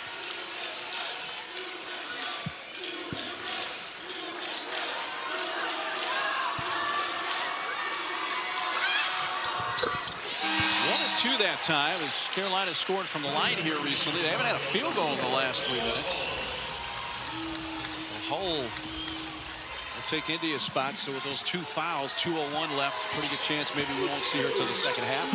Speaker 1: That time as Carolina scored from the line here recently. They haven't had a field goal in the last 3 minutes. Hull will take India's spot, so with those 2 fouls, 2:01 left, pretty good chance maybe we won't see her until the second half.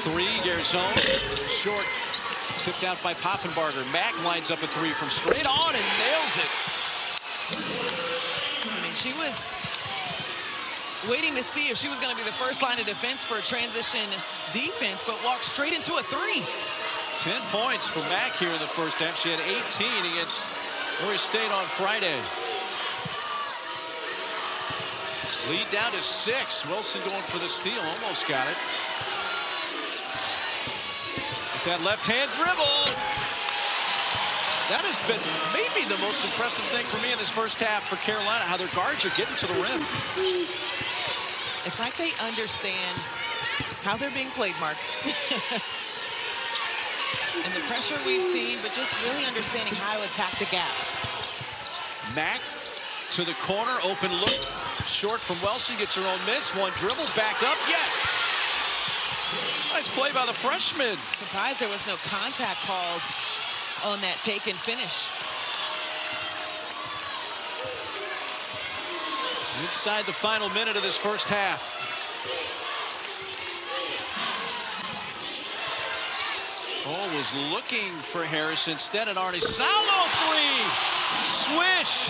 Speaker 1: Three, Garzon, short, tipped out by Poffenbarger. Mack lines up a 3 from straight on and nails it.
Speaker 2: She was waiting to see if she was going to be the first line of defense for a transition defense, but walked straight into a 3.
Speaker 1: 10 points for Mack here in the first half. She had 18 against Murray State on Friday. Lead down to 6. Wilson going for the steal. Almost got it. With that left-hand dribble. That has been maybe the most impressive thing for me in this first half for Carolina, how their guards are getting to the rim.
Speaker 2: It's like they understand how they're being played, Mark. And the pressure we've seen, but just really understanding how to attack the gaps.
Speaker 1: Mack to the corner, open look. Short from Wilson, gets her own miss. One dribble, back up, yes! Nice play by the freshman.
Speaker 2: Surprised there was no contact calls on that take and finish.
Speaker 1: Inside the final minute of this first half. Cole was looking for Harris instead, and Arnie Salo three. Swish.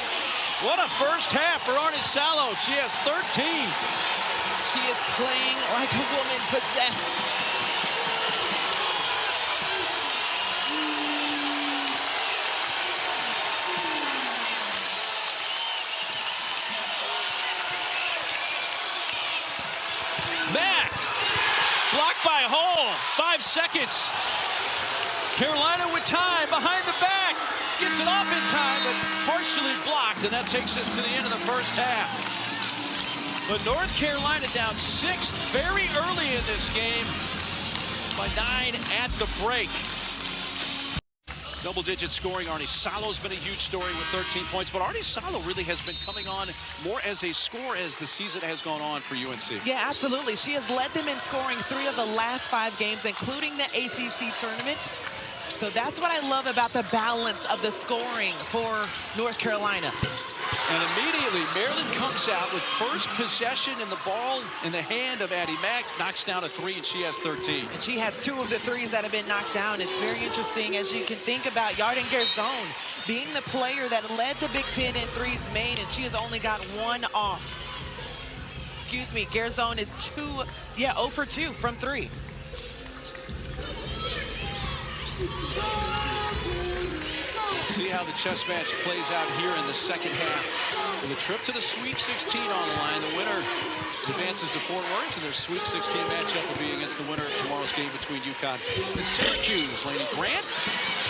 Speaker 1: What a first half for Arnie Salo. She has 13.
Speaker 2: She is playing like a woman possessed.
Speaker 1: Mack. Blocked by Hall. 5 seconds. Carolina with time behind the back. Gets it off in time, but partially blocked, and that takes us to the end of the first half. But North Carolina down 6 very early in this game by 9 at the break. Double-digit scoring. Arnie Salo's been a huge story with 13 points, but Arnie Salo really has been coming on more as a scorer as the season has gone on for UNC.
Speaker 2: Yeah, absolutely. She has led them in scoring 3 of the last 5 games, including the ACC tournament. So that's what I love about the balance of the scoring for North Carolina.
Speaker 1: And immediately, Maryland comes out with first possession and the ball in the hand of Addie Mack, knocks down a 3, and she has 13.
Speaker 2: And she has 2 of the 3s that have been knocked down. It's very interesting as you can think about Yarden Garzone being the player that led the Big Ten in threes made, and she has only got 1 off. Excuse me, Garzone is 0 for 2 from 3.
Speaker 1: See how the chess match plays out here in the second half. With a trip to the Sweet 16 on the line, the winner advances to Fort Worth, and their Sweet 16 matchup will be against the winner of tomorrow's game between UConn and Syracuse. Laney Grant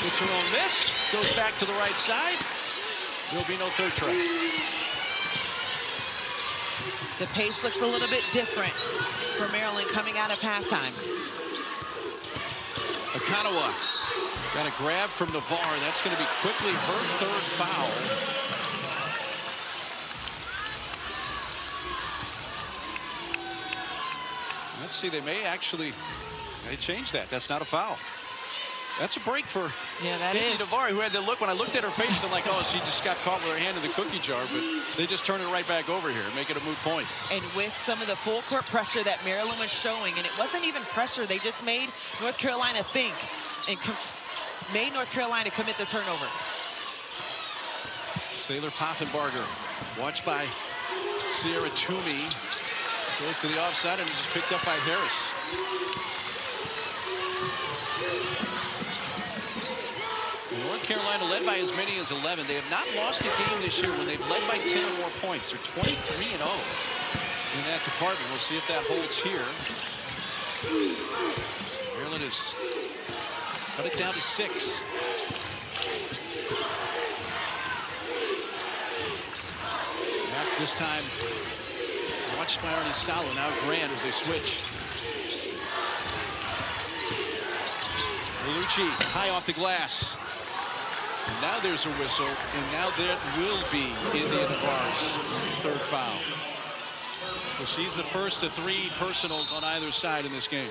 Speaker 1: hits her own miss, goes back to the right side. There'll be no third try.
Speaker 2: The pace looks a little bit different for Maryland coming out of halftime.
Speaker 1: Akanawa got a grab from Navarre. That's going to be quickly her 3rd foul. Let's see, they changed that. That's not a foul. That's a break for Navarre, who had the look. When I looked at her face, I'm like, oh, she just got caught with her hand in the cookie jar, but they just turned it right back over here, make it a moot point.
Speaker 2: And with some of the full court pressure that Maryland was showing, and it wasn't even pressure, they just made North Carolina think and made North Carolina commit the turnover.
Speaker 1: Sailor Poffenbarger, watched by Sierra Toomey, goes to the offside and is just picked up by Harris. North Carolina led by as many as 11. They have not lost a game this year when they've led by 10 or more points. They're 23-0 in that department. We'll see if that holds here. Maryland has cut it down to 6. Back this time, watched by Arnie Salo. Now Grant as they switch. Bellucci high off the glass. And now there's a whistle, and now that will be India Navarre's 3rd foul. So she's the first of 3 personals on either side in this game.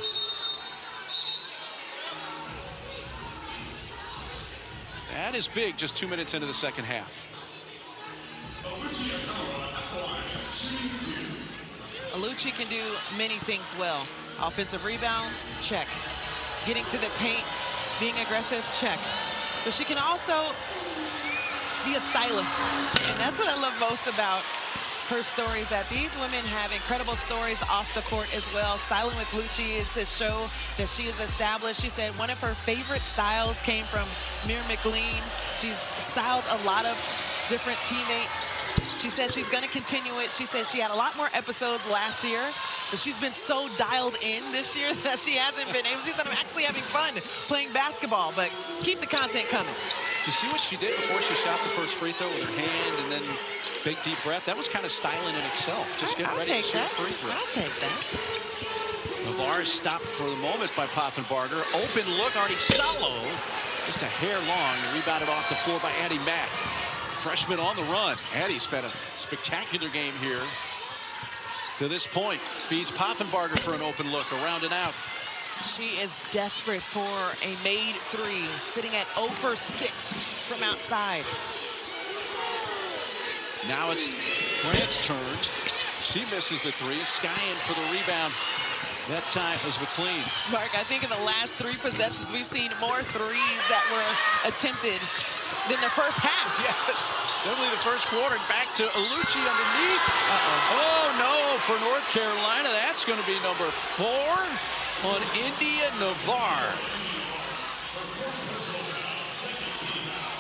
Speaker 1: That is big, just 2 minutes into the second half.
Speaker 2: Bellucci can do many things well. Offensive rebounds, check. Getting to the paint, being aggressive, check. But she can also be a stylist. And that's what I love most about her stories, that these women have incredible stories off the court as well. Styling with Bellucci is to show that she is established. She said one of her favorite styles came from Mir McLean. She's styled a lot of different teammates. She said she's going to continue it. She said she had a lot more episodes last year, but she's been so dialed in this year that she hasn't been able. She said, I'm actually having fun playing basketball, but keep the content coming.
Speaker 1: You see what she did before she shot the first free throw with her hand and then big deep breath? That was kind of styling in itself. Just get ready to shoot a free throw.
Speaker 2: I'll take that.
Speaker 1: Navarre stopped for the moment by Poffenbarger. Open look, Arnie Salo. Just a hair long, rebounded off the floor by Addie Mack. Freshman on the run. Addie spent a spectacular game here to this point. Feeds Poffenbarger for an open look, around and out.
Speaker 2: She is desperate for a made 3, sitting at 0 for 6 from outside.
Speaker 1: Now it's Grant's turn. She misses the 3. Skyen for the rebound. That time was McLean.
Speaker 2: Mark, I think in the last 3 possessions, we've seen more threes that were attempted than the first half.
Speaker 1: Yes, definitely the first quarter. Back to Alucci underneath. Oh, no, for North Carolina. That's going to be number 4 on India Navarre.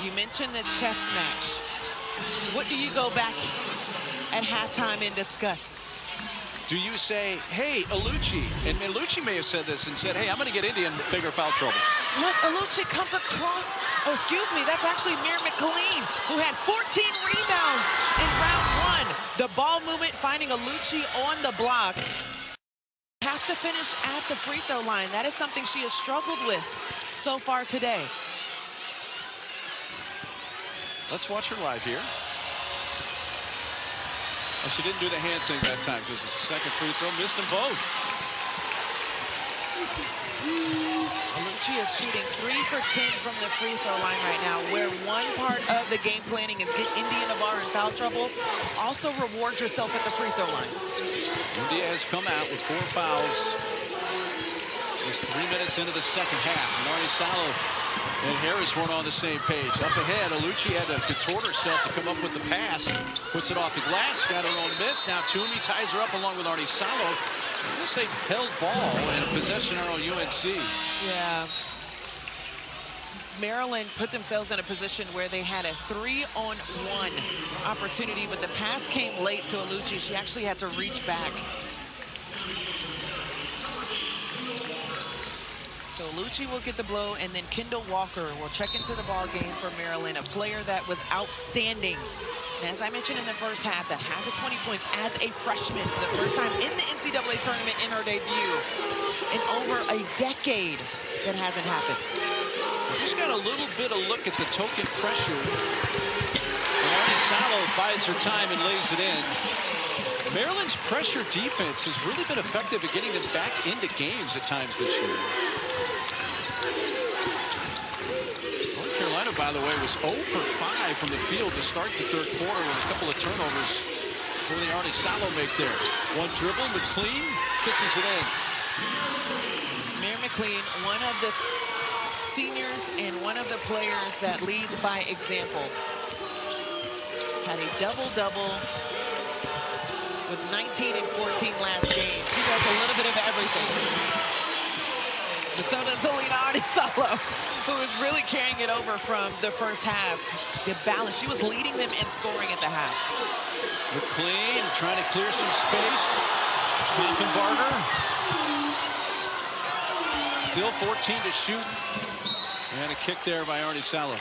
Speaker 2: You mentioned the chess match. What do you go back at halftime and discuss?
Speaker 1: Do you say, hey, Alucci, and Alucci may have said this and said, hey, I'm going to get India in bigger foul trouble.
Speaker 2: Look, Alucci comes across, oh, excuse me, that's actually Mir McLean, who had 14 rebounds in round 1. The ball movement finding Alucci on the block. Has to finish at the free throw line. That is something she has struggled with so far today.
Speaker 1: Let's watch her live here. Oh, she didn't do the hand thing that time because the second free throw missed them both.
Speaker 2: Alucci is shooting 3 for 10 from the free throw line right now, where one part of the game planning is get India Navarre in foul trouble. Also reward yourself at the free throw line.
Speaker 1: India has come out with 4 fouls. It's 3 minutes into the second half. Marnie Salo and Harris weren't on the same page. Up ahead, Alucci had to contort herself to come up with the pass. Puts it off the glass, got her own miss. Now Toomey ties her up along with Arnie Salo. I'm going to say held ball and a possession on UNC.
Speaker 2: Yeah. Maryland put themselves in a position where they had a 3-on-1 opportunity, but the pass came late to Alucci. She actually had to reach back. So Alucci will get the blow, and then Kendall Walker will check into the ball game for Maryland, a player that was outstanding. And as I mentioned in the first half, that had the 20 points as a freshman, the first time in the NCAA tournament in her debut in over a decade. That hasn't happened.
Speaker 1: Just got a little bit of look at the token pressure. And Arnie Salo bides her time and lays it in. Maryland's pressure defense has really been effective at getting them back into games at times this year. North Carolina, by the way, was 0 for 5 from the field to start the third quarter with a couple of turnovers for the Arnie Salo make there. One dribble, McLean kisses it in.
Speaker 2: Mir McLean, one of the seniors and one of the players that leads by example. Had a double-double with 19 and 14 last game. She does a little bit of everything. But so does Alina Arnie Salo, who is really carrying it over from the first half. The balance, she was leading them in scoring at the half.
Speaker 1: McLean trying to clear some space. Coffenbarger. Still 14 to shoot. And a kick there by Arnie Salo.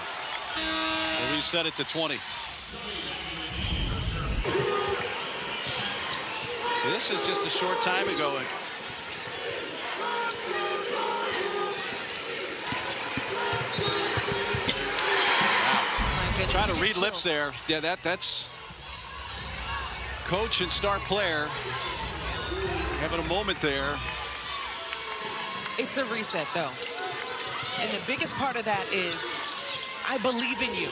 Speaker 1: We'll reset it to 20. This is just a short time ago. Wow. Trying to read lips there. Yeah, that's coach and star player having a moment there.
Speaker 2: It's a reset, though. And the biggest part of that is, I believe in you.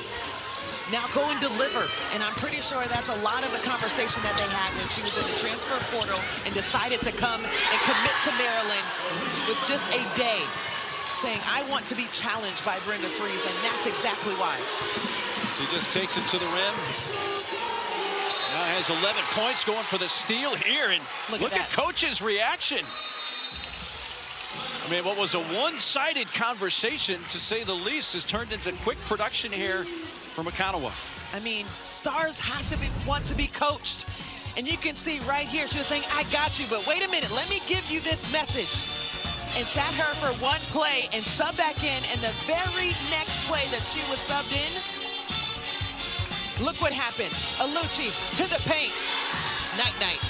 Speaker 2: Now go and deliver. And I'm pretty sure that's a lot of the conversation that they had when she was in the transfer portal and decided to come and commit to Maryland with just a day, saying, I want to be challenged by Brenda Frese, and that's exactly why.
Speaker 1: She just takes it to the rim. Now has 11 points, going for the steal here. And look at Coach's reaction. I mean, what was a one-sided conversation, to say the least, has turned into quick production here from Okonawa.
Speaker 2: I mean, stars have to want to be coached. And you can see right here, she was saying, I got you, but wait a minute, let me give you this message. And sat her for one play and subbed back in, and the very next play that she was subbed in, look what happened. Alucci to the paint. Night-night.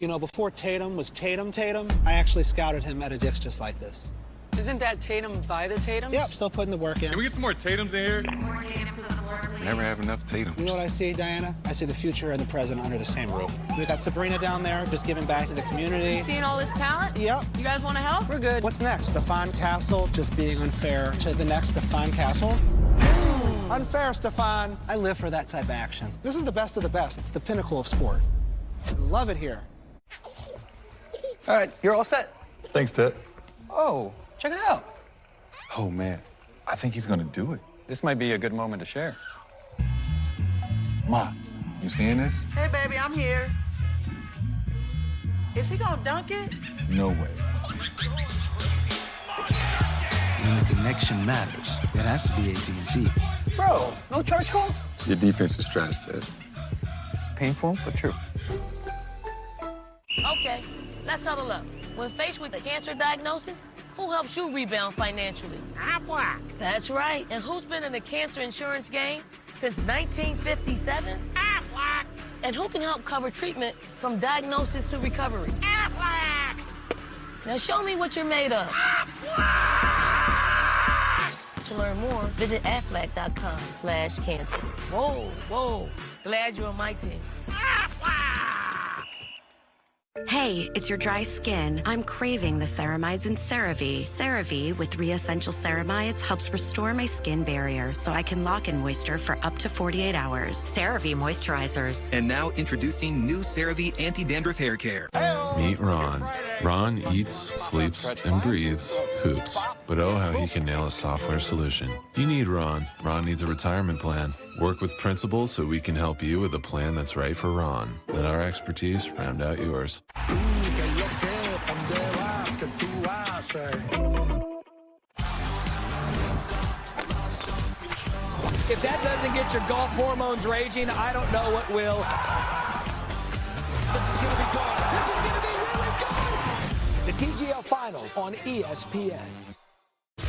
Speaker 7: You know, before Tatum was Tatum, I actually scouted him at a Dick's just like this.
Speaker 8: Isn't that Tatum by the Tatums?
Speaker 7: Yep, still putting the work in.
Speaker 9: Can we get some more Tatums in here? Never have enough Tatums.
Speaker 7: You know what I see, Diana? I see the future and the present under the same roof. We got Sabrina down there, just giving back to the community.
Speaker 8: You seeing all this talent?
Speaker 7: Yep.
Speaker 8: You guys want to help? We're good.
Speaker 7: What's next? Stephon Castle just being unfair to the next Stephon Castle? Unfair, Stefan. I live for that type of action. This is the best of the best. It's the pinnacle of sport. I love it here.
Speaker 10: All right, you're all set.
Speaker 11: Thanks, Ted.
Speaker 10: Oh, check it out.
Speaker 11: Oh, man. I think he's gonna do it.
Speaker 10: This might be a good moment to share.
Speaker 11: Ma, you seeing this?
Speaker 13: Hey, baby, I'm here. Is he gonna dunk it?
Speaker 11: No way.
Speaker 15: When the connection matters, it has to be AT&T.
Speaker 10: Bro, no charge call?
Speaker 11: Your defense is trash, Ted.
Speaker 10: Painful, but true.
Speaker 8: Okay, let's huddle up. When faced with a cancer diagnosis, who helps you rebound financially? Aflac. That's right. And who's been in the cancer insurance game since 1957? Aflac. And who can help cover treatment from diagnosis to recovery? Aflac. Now show me what you're made of. Aflac. To learn more, visit aflac.com/cancer. Whoa, whoa. Glad you're on my team.
Speaker 16: Hey, it's your dry skin. I'm craving the ceramides in CeraVe. CeraVe with 3 essential ceramides helps restore my skin barrier so I can lock in moisture for up to 48 hours. CeraVe moisturizers.
Speaker 17: And now introducing new CeraVe Anti-Dandruff Hair Care.
Speaker 19: Meet Ron. Ron eats, sleeps, and breathes hoops. But oh, how he can nail a software solution. You need Ron. Ron needs a retirement plan. Work with principals so we can help you with a plan that's right for Ron. Let our expertise round out yours.
Speaker 20: If that doesn't get your golf hormones raging, I don't know what will. This is going to be good. This is going to be really good. The TGL Finals on ESPN.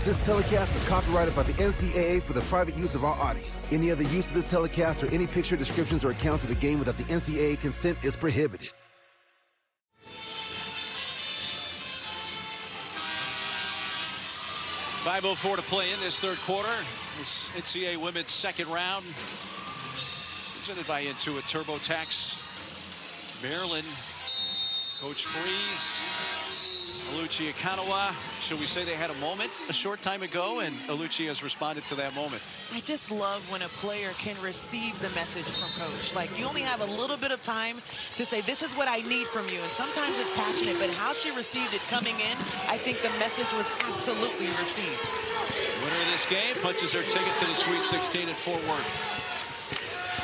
Speaker 28: This telecast is copyrighted by the NCAA for the private use of our audience. Any other use of this telecast or any picture, descriptions, or accounts of the game without the NCAA consent is prohibited.
Speaker 1: .504 to play in this third quarter. This NCAA women's second round. Presented by Intuit TurboTax. Maryland, Coach Freeze, Aluchi Akanawa. Should we say they had a moment a short time ago, and Aluchi has responded to that moment.
Speaker 2: I just love when a player can receive the message from coach. Like, you only have a little bit of time to say, this is what I need from you. And sometimes it's passionate, but how she received it coming in, I think the message was absolutely received.
Speaker 1: Winner of this game punches her ticket to the Sweet 16 at Fort Worth.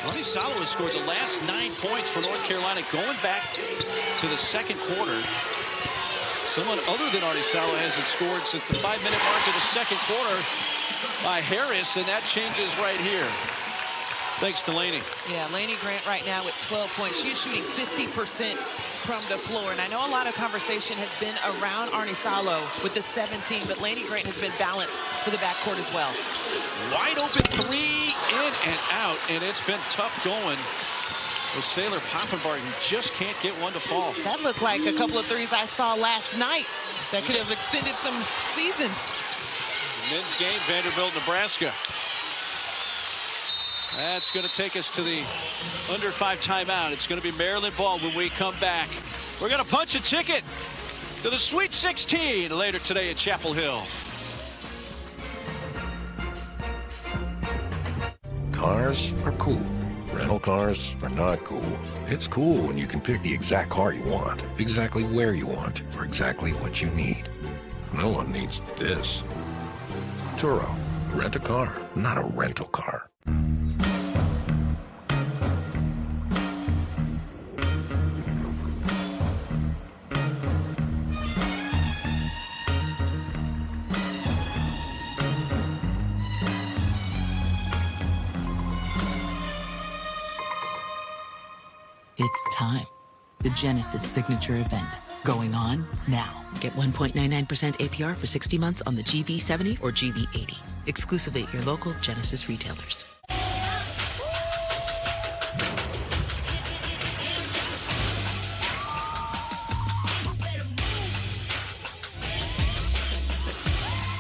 Speaker 1: Arnie Salo has scored the last 9 points for North Carolina going back to the second quarter. Someone other than Arnie Salo hasn't scored since the 5-minute mark of the second quarter by Harris, and that changes right here. Thanks to Laney.
Speaker 2: Yeah, Laney Grant right now with 12 points. She is shooting 50% from the floor. And I know a lot of conversation has been around Arnie Salo with the 17, but Laney Grant has been balanced for the backcourt as well.
Speaker 1: Wide open three, in and out, and it's been tough going. With Sailor Poffenbarton just can't get one to fall.
Speaker 2: That looked like a couple of threes I saw last night that could have extended some seasons.
Speaker 1: Men's game, Vanderbilt, Nebraska. That's going to take us to the under 5 timeout. It's going to be Maryland ball when we come back. We're going to punch a ticket to the Sweet 16 later today at Chapel Hill.
Speaker 29: Cars are cool. Rental cars are not cool. It's cool when you can pick the exact car you want, exactly where you want, for exactly what you need. No one needs this. Turo. Rent a car, not a rental car.
Speaker 30: It's time. The Genesis signature event. Going on now. Get 1.99% APR for 60 months on the GV70 or GV80. Exclusively at your local Genesis retailers.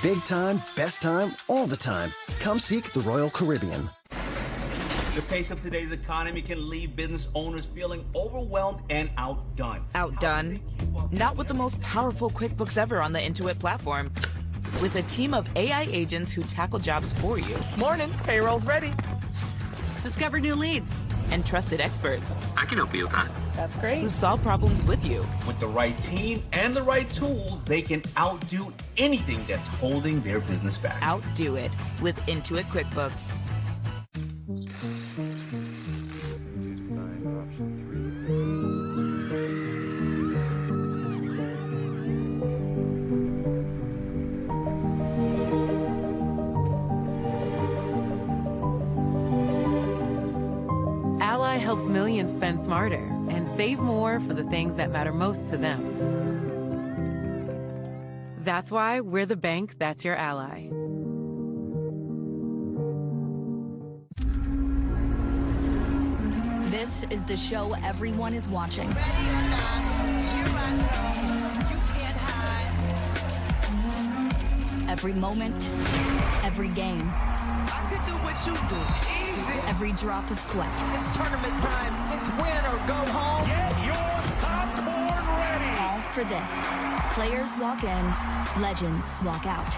Speaker 4: Big time, best time, all the time. Come seek the Royal Caribbean.
Speaker 31: The pace of today's economy can leave business owners feeling overwhelmed and outdone.
Speaker 32: Outdone? Not with the most powerful QuickBooks ever on the Intuit platform.
Speaker 3: with a team of AI agents who tackle jobs for you.
Speaker 20: Morning, payroll's ready.
Speaker 3: Discover new leads and trusted experts.
Speaker 5: I can help you with that.
Speaker 3: That's great. Who solve problems with you.
Speaker 31: With the right team and the right tools, they can outdo anything that's holding their business back.
Speaker 3: Outdo it with Intuit QuickBooks.
Speaker 12: Ally helps millions spend smarter and save more for the things that matter most to them. That's why we're the bank that's your ally.
Speaker 14: This is the show everyone is watching. Every moment, every game.
Speaker 20: I could do what you do. Easy.
Speaker 14: Every drop of sweat.
Speaker 20: It's tournament time. It's win or go home. Get your popcorn ready.
Speaker 14: All for this. Players walk in, legends walk out.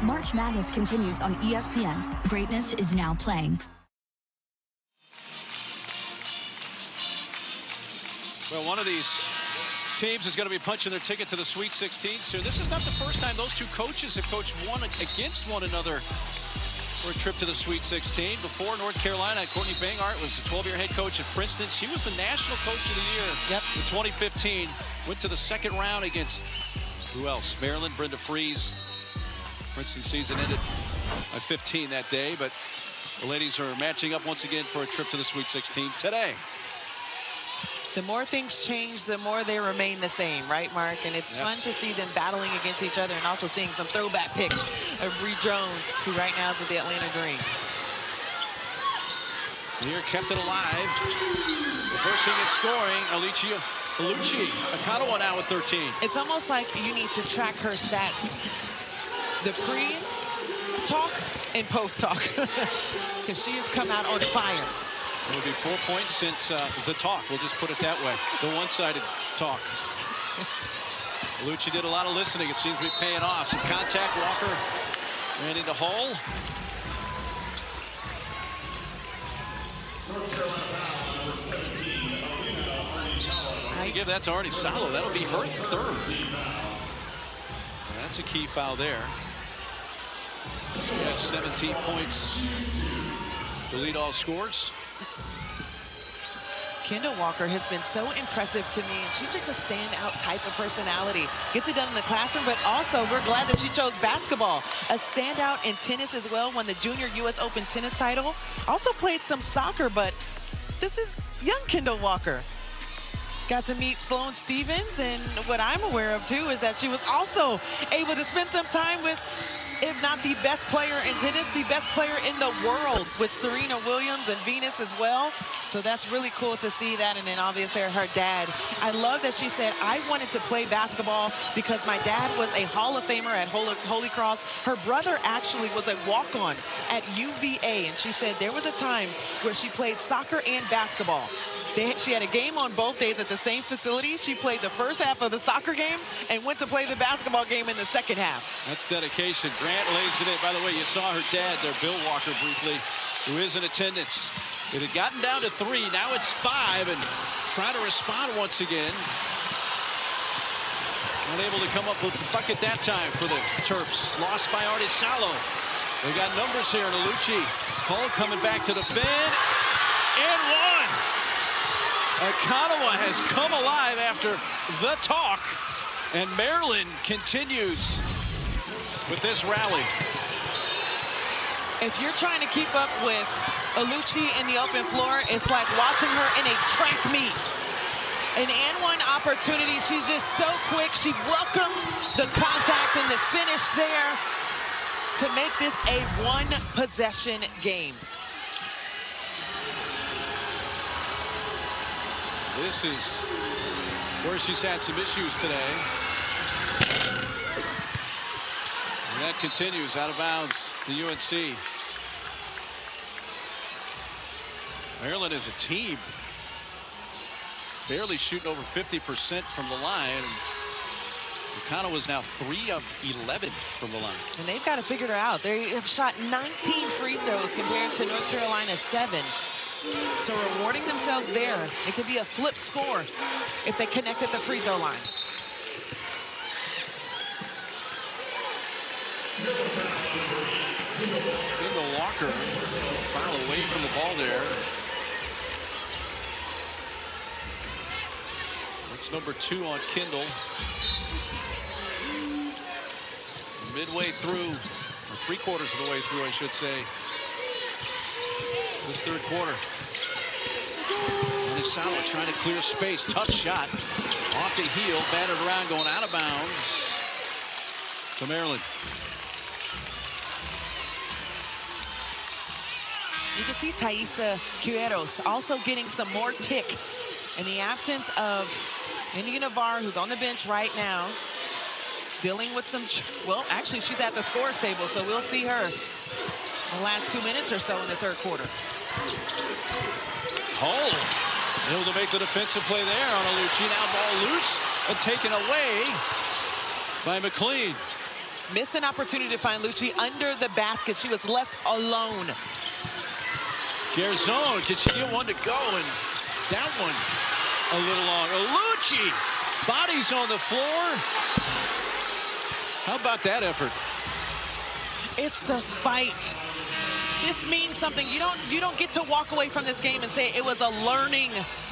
Speaker 14: March Madness continues on ESPN. Greatness is now playing.
Speaker 1: Well, one of these teams is going to be punching their ticket to the Sweet 16 soon. This is not the first time those two coaches have coached one against one another for a trip to the Sweet 16. Before North Carolina, Courtney Bangart was the 12-year head coach at Princeton. She was the National Coach of the Year in 2015. Went to the second round against, who else? Maryland, Brenda Fries. Princeton season ended by 15 that day, but the ladies are matching up once again for a trip to the Sweet 16 today.
Speaker 2: The more things change, the more they remain the same, right, Mark? And it's fun to see them battling against each other and also seeing some throwback pics of Bree Jones, who right now is at the Atlanta Dream.
Speaker 1: Here kept it alive. Reversing and scoring, Aluchi Akanawa now with 13.
Speaker 2: It's almost like you need to track her stats. The pre-talk and post-talk. Because she has come out on fire.
Speaker 1: It would be 4 points since the talk. We'll just put it that way. The one-sided talk. Aluchi did a lot of listening. It seems to be paying off. Some contact. Walker ran into Hull. I give that to Arnie Salo. That'll be her third. That's a key foul there. She has 17 points to lead all scores.
Speaker 2: Kendall Walker has been so impressive to me, and she's just a standout type of personality. Gets it done in the classroom, but also we're glad that she chose basketball. A standout in tennis as well, won the Junior U.S. Open tennis title. Also played some soccer, but this is young Kendall Walker. Got to meet Sloane Stephens, and what I'm aware of, too, is that she was also able to spend some time with, if not the best player in tennis, the best player in the world with Serena Williams and Venus as well. So that's really cool to see that. And then obviously her dad. I love that she said, I wanted to play basketball because my dad was a Hall of Famer at Holy Cross. Her brother actually was a walk-on at UVA. And she said there was a time where she played soccer and basketball. She had a game on both days at the same facility. She played the first half of the soccer game and went to play the basketball game in the second half.
Speaker 1: That's dedication. Grant lays it in. By the way, you saw her dad there, Bill Walker, briefly, who is in attendance. It had gotten down to 3. Now it's 5, and trying to respond once again. Unable to come up with a bucket that time for the Terps. Lost by Arnie Salo. They got numbers here in Aluchi. Hull coming back to defend. And one. Akanawa has come alive after the talk, and Maryland continues with this rally.
Speaker 2: If you're trying to keep up with Aluchi in the open floor, it's like watching her in a track meet. An and one opportunity. She's just so quick. She welcomes the contact and the finish there to make this a one-possession game.
Speaker 1: This is where she's had some issues today. And that continues out of bounds to UNC. Maryland is a team barely shooting over 50% from the line. Nakano is now 3 of 11 from the line.
Speaker 2: And they've got to figure it out. They have shot 19 free throws compared to North Carolina's 7. So rewarding themselves there. It could be a flip score if they connect at the free throw line.
Speaker 1: Kendall Walker, foul away from the ball there. That's number 2 on Kendall. Midway through, or 3/4 of the way through, I should say, this third quarter. Onisawa trying to clear space. Tough shot. Off the heel, batted around, going out of bounds to Maryland.
Speaker 2: You can see Thaisa Quiros also getting some more tick in the absence of India Navarre, who's on the bench right now, dealing with some, well, actually, she's at the scores table, so we'll see her the last 2 minutes or so in the third quarter.
Speaker 1: Hull able to make the defensive play there on Alucci. Now ball loose and taken away by McLean.
Speaker 2: Missed an opportunity to find Lucci under the basket. She was left alone.
Speaker 1: Garzone, can she get one to go? And that one a little long. Alucci, bodies on the floor. How about that effort?
Speaker 2: It's the fight. This means something. You don't get to walk away from this game and say it was a learning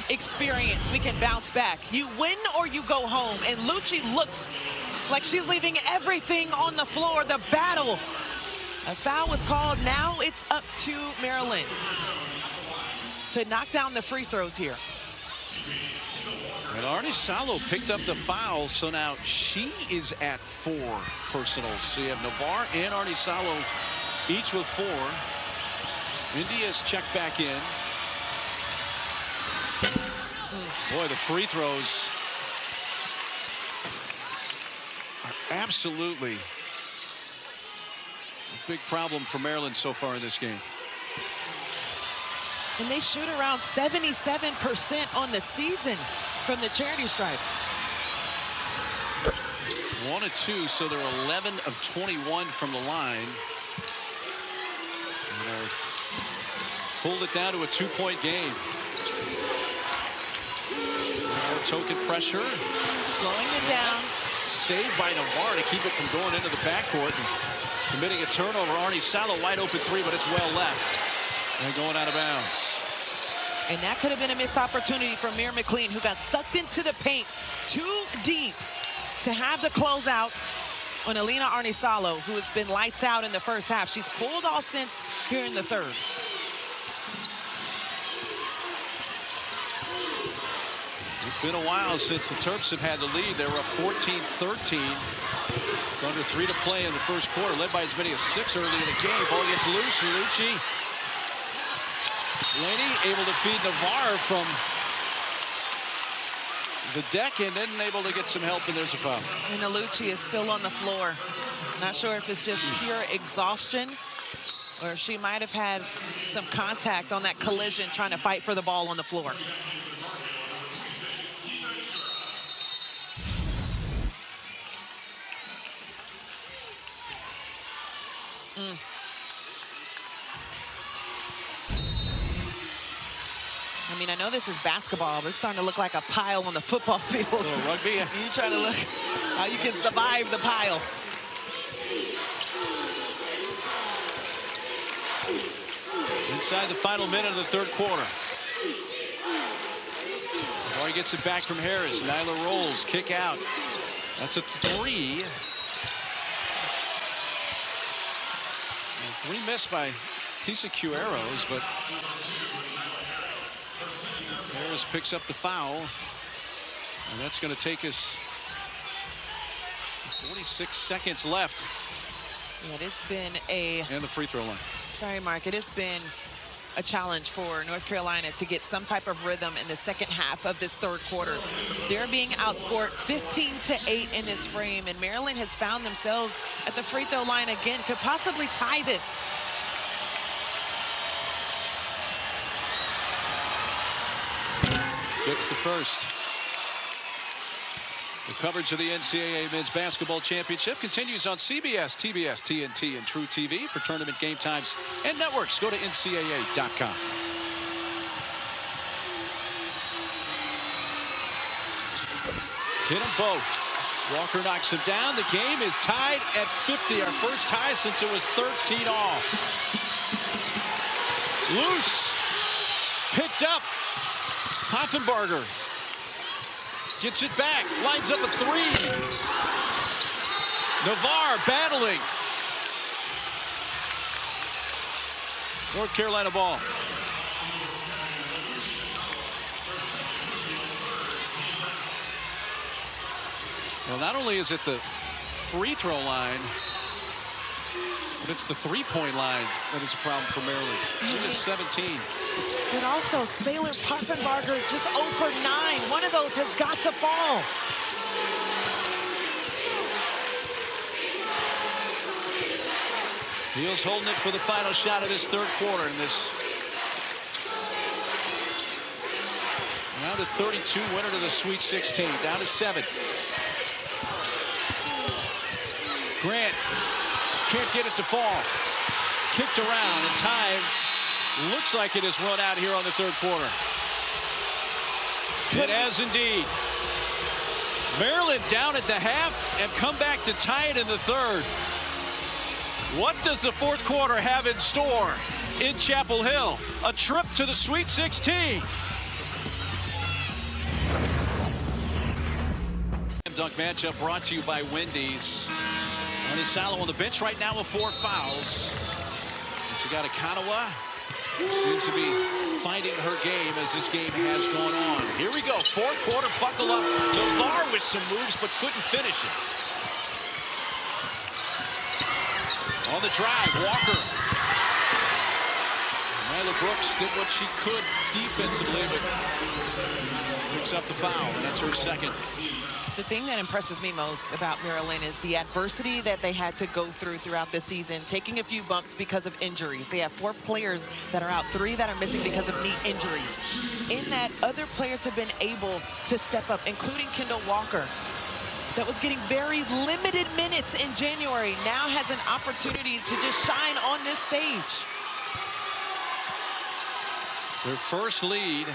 Speaker 2: experience. We can bounce back. You win or you go home. And Lucci looks like she's leaving everything on the floor. The battle. A foul was called. Now it's up to Maryland to knock down the free throws here.
Speaker 1: And Arnie Salo picked up the foul, so now she is at 4 personals. So you have Navarre and Arnie Salo each with 4. India's checked back in. Boy, the free throws are absolutely a big problem for Maryland so far in this game.
Speaker 2: And they shoot around 77% on the season from the charity stripe.
Speaker 1: 1 of 2, so they're 11 of 21 from the line. And pulled it down to a 2-point game. More token pressure.
Speaker 2: Slowing it down.
Speaker 1: Saved by Navarre to keep it from going into the backcourt. And committing a turnover. Arnie Salo wide open 3, but it's well left. And going out of bounds.
Speaker 2: And that could have been a missed opportunity for Mir McLean, who got sucked into the paint too deep to have the closeout on Alina Arnisalo, who has been lights out in the first half. She's pulled off since here in the third.
Speaker 1: It's been a while since the Terps have had the lead. They were up 14-13. It's under 3 to play in the first quarter, led by as many as 6 early in the game. Ball gets loose. Lucci. Laney able to feed Navarre from the deck and then able to get some help, and there's a foul.
Speaker 2: And Alucci is still on the floor. Not sure if it's just pure exhaustion or she might have had some contact on that collision trying to fight for the ball on the floor. I mean, I know this is basketball, but it's starting to look like a pile on the football field.
Speaker 1: A little rugby.
Speaker 2: You try to look how you can survive the pile.
Speaker 1: Inside the final minute of the third quarter. Navarre gets it back from Harris. Nyla rolls, kick out. That's a 3. And 3 missed by Thaisa Quiros, but Harris picks up the foul. And that's going to take us 46 seconds left.
Speaker 2: Yeah, it has been a...
Speaker 1: And the free throw line.
Speaker 2: Sorry, Mark. It has been a challenge for North Carolina to get some type of rhythm in the second half of this third quarter. They're being outscored 15-8 in this frame, and Maryland has found themselves at the free throw line again. Could possibly tie this.
Speaker 1: Gets the first. The coverage of the NCAA Men's Basketball Championship continues on CBS, TBS, TNT, and True TV. For tournament game times and networks, go to ncaa.com. Hit them both. Walker knocks him down. The game is tied at 50. Our first tie since it was 13 all. Loose. Picked up. Hoffenbarger gets it back. Lines up a three. Navarre battling. North Carolina ball. Well, not only is it the free throw line, but it's the three-point line that is a problem for Maryland. They're just 17.
Speaker 2: But also, Saylor Poffenbarger just 0 for 9. One of those has got to fall.
Speaker 1: Heels holding it for the final shot of this third quarter in this round of 32, winner to the Sweet 16. Down to 7. Grant can't get it to fall. Kicked around, and time looks like it has run out here on the third quarter. It has indeed. Maryland down at the half and come back to tie it in the third. What does the fourth quarter have in store in Chapel Hill? A trip to the Sweet 16. Dunk matchup brought to you by Wendy's. Arnie Salo on the bench right now with 4 fouls. But you got Akanawa. Seems to be finding her game as this game has gone on. Here we go. Fourth quarter, buckle up. Navarre with some moves, but couldn't finish it. On the drive, Walker. Nyla Brooks did what she could defensively, but picks up the foul, and that's her second.
Speaker 2: The thing that impresses me most about Maryland is the adversity that they had to go throughout the season, taking a few bumps because of injuries. They have 4 players that are out, 3 that are missing because of knee injuries. In that, other players have been able to step up, including Kendall Walker, that was getting very limited minutes in January, now has an opportunity to just shine on this stage.
Speaker 1: Their first lead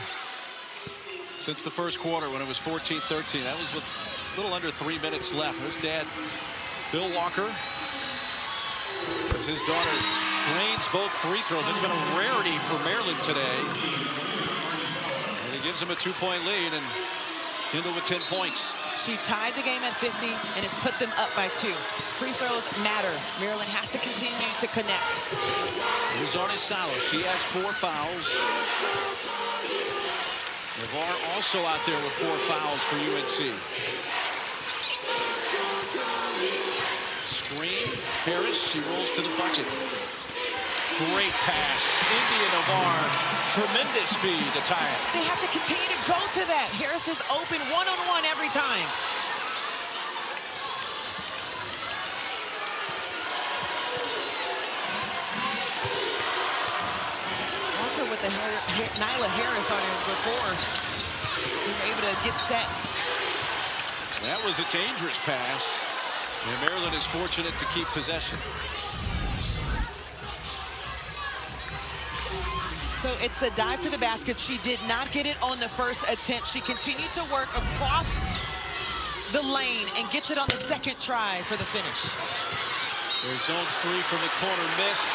Speaker 1: since the first quarter when it was 14-13. That was with a little under 3 minutes left. There's dad, Bill Walker. As his daughter drains both free throws. It's been a rarity for Maryland today. And it gives him a 2-point lead, and Kendall with 10 points.
Speaker 2: She tied the game at 50 and has put them up by 2. Free throws matter. Maryland has to continue to connect.
Speaker 1: Here's Arnie Salo. She has 4 fouls. Navarre also out there with 4 fouls for UNC. Screen. Harris. She rolls to the bucket. Great pass. India Navarre. Tremendous speed to tie it.
Speaker 2: They have to continue to go to that. Harris is open one-on-one every time. Walker with the Nyla Harris on him before. He was able to get set.
Speaker 1: That was a dangerous pass. And Maryland is fortunate to keep possession.
Speaker 2: So it's the dive to the basket. She did not get it on the first attempt. She continued to work across the lane and gets it on the second try for the finish.
Speaker 1: There's Zones 3 from the corner, missed.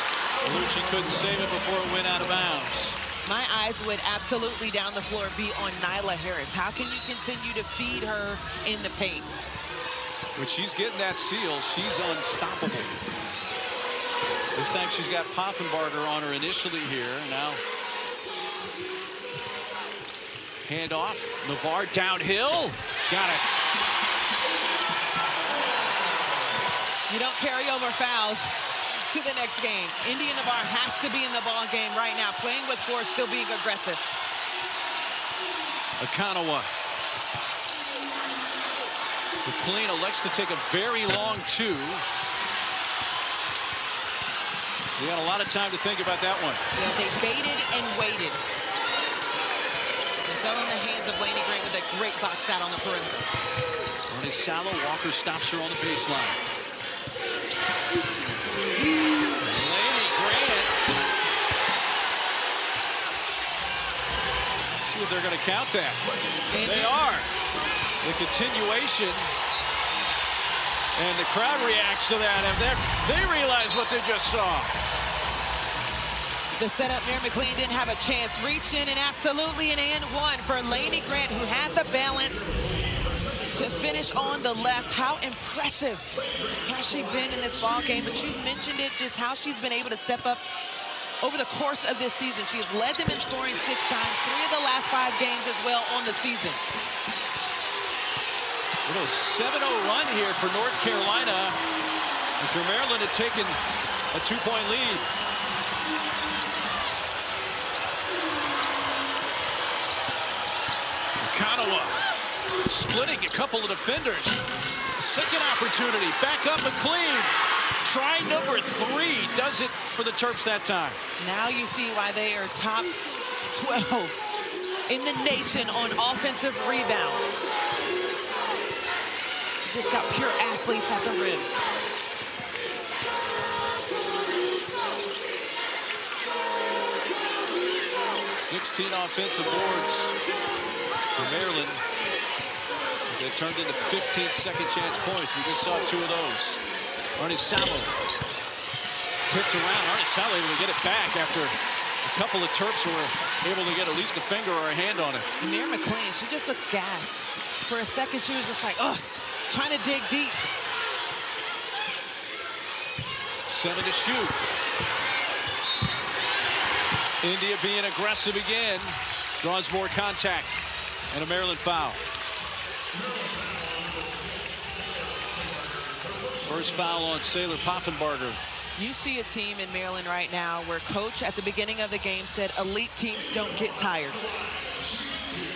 Speaker 1: Lucci couldn't save it before it went out of bounds.
Speaker 2: My eyes would absolutely down the floor be on Nyla Harris. How can you continue to feed her in the paint?
Speaker 1: When she's getting that seal, she's unstoppable. This time she's got Poffenbarger on her initially here. Now, handoff. Navarre downhill. Got it.
Speaker 2: You don't carry over fouls to the next game. India Navarre has to be in the ball game right now, playing with force, still being aggressive.
Speaker 1: Akanawa. McLean elects to take a very long 2. We got a lot of time to think about that one.
Speaker 2: Yeah, they baited and waited. They fell in the hands of Laney Grant with a great box out on the perimeter.
Speaker 1: Arnie Salo, Walker stops her on the baseline. Laney Grant. Let's see if they're going to count that. They are. The continuation. And the crowd reacts to that. And they realize what they just saw.
Speaker 2: The setup, Mary McLean didn't have a chance. Reached in and absolutely an and one for Laney Grant, who had the balance to finish on the left. How impressive has she been in this ball game? But you mentioned it, just how she's been able to step up over the course of this season. She has led them in scoring 6 times, 3 of the last 5 games as well on the season.
Speaker 1: A 7-0 run here for North Carolina after Maryland had taken a 2-point lead. Kanawa splitting a couple of defenders. Second opportunity, back up and clean. Try number 3, does it for the Terps that time.
Speaker 2: Now you see why they are top 12 in the nation on offensive rebounds. Just got pure athletes at the rim.
Speaker 1: $16 offensive boards for Maryland. They turned into 15 second chance points. We just saw 2 of those. Arnie Salo tipped around. Arnie Salo able to get it back after a couple of Terps were able to get at least a finger or a hand on it.
Speaker 2: Mary McLean, she just looks gassed. For a second, she was just like, ugh, trying to dig deep.
Speaker 1: 7 to shoot. India being aggressive again. Draws more contact. And a Maryland foul. First foul on Saylor Poffenbarger.
Speaker 2: You see a team in Maryland right now where coach at the beginning of the game said elite teams don't get tired.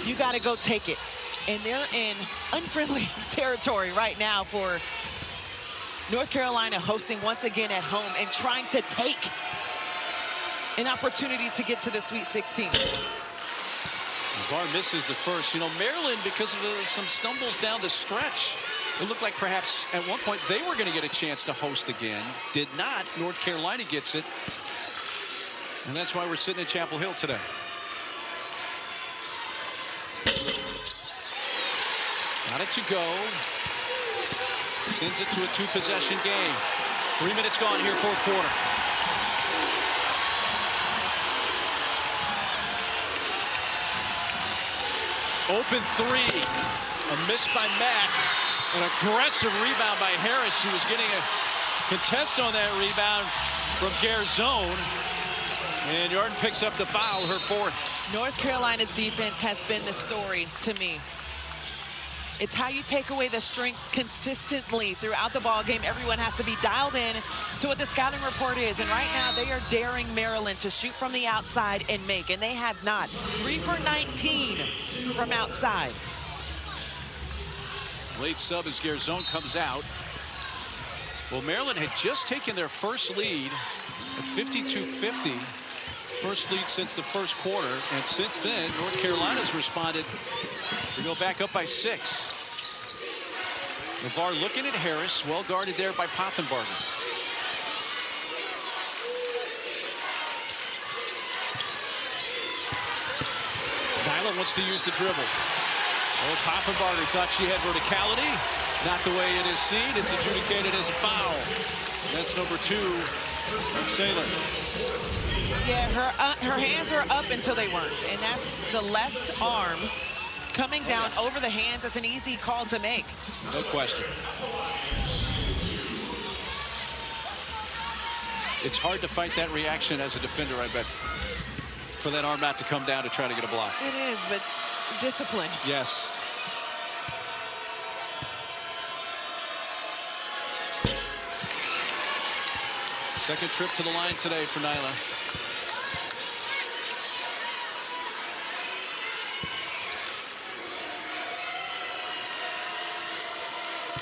Speaker 2: You got to go take it. And they're in unfriendly territory right now for North Carolina, hosting once again at home and trying to take an opportunity to get to the Sweet 16.
Speaker 1: Barr misses the first. You know, Maryland, because of some stumbles down the stretch, it looked like perhaps at one point they were going to get a chance to host again. Did not. North Carolina gets it. And that's why we're sitting at Chapel Hill today. Got it to go. Sends it to a 2-possession game. 3 minutes gone here, 4th quarter. Open 3. A miss by Mack. An aggressive rebound by Harris, who was getting a contest on that rebound from Garzone. And Jordan picks up the foul, her 4th.
Speaker 2: North Carolina's defense has been the story to me. It's how you take away the strengths consistently throughout the ball game. Everyone has to be dialed in to what the scouting report is. And right now they are daring Maryland to shoot from the outside and make. And they have not. 3 for 19 from outside.
Speaker 1: Late sub as Garzone comes out. Well, Maryland had just taken their first lead at 52-50. First lead since the first quarter. And since then, North Carolina's responded to go back up by 6. LeVar looking at Harris, well guarded there by Poffenbarger. Nyla wants to use the dribble. Oh, Poffenbarger thought she had verticality. Not the way it is seen. It's adjudicated as a foul. That's number 2 on Saylor.
Speaker 2: Yeah, her hands were up until they weren't. And that's the left arm coming down over the hands. That's an easy call to make.
Speaker 1: No question. It's hard to fight that reaction as a defender, I bet, for that arm not to come down to try to get a block.
Speaker 2: It is, but discipline.
Speaker 1: Yes. Second trip to the line today for Nyla.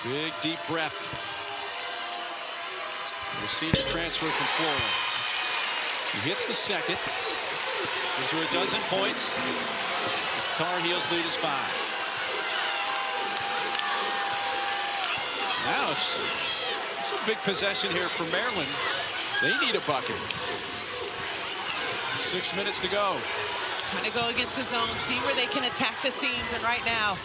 Speaker 1: Big, deep breath. The senior transfer from Florida. He hits the second. Gives her a dozen points. The Tar Heels lead is 5. Now it's a big possession here for Maryland. They need a bucket. 6 minutes to go.
Speaker 2: Trying to go against the zone, see where they can attack the seams, and right now.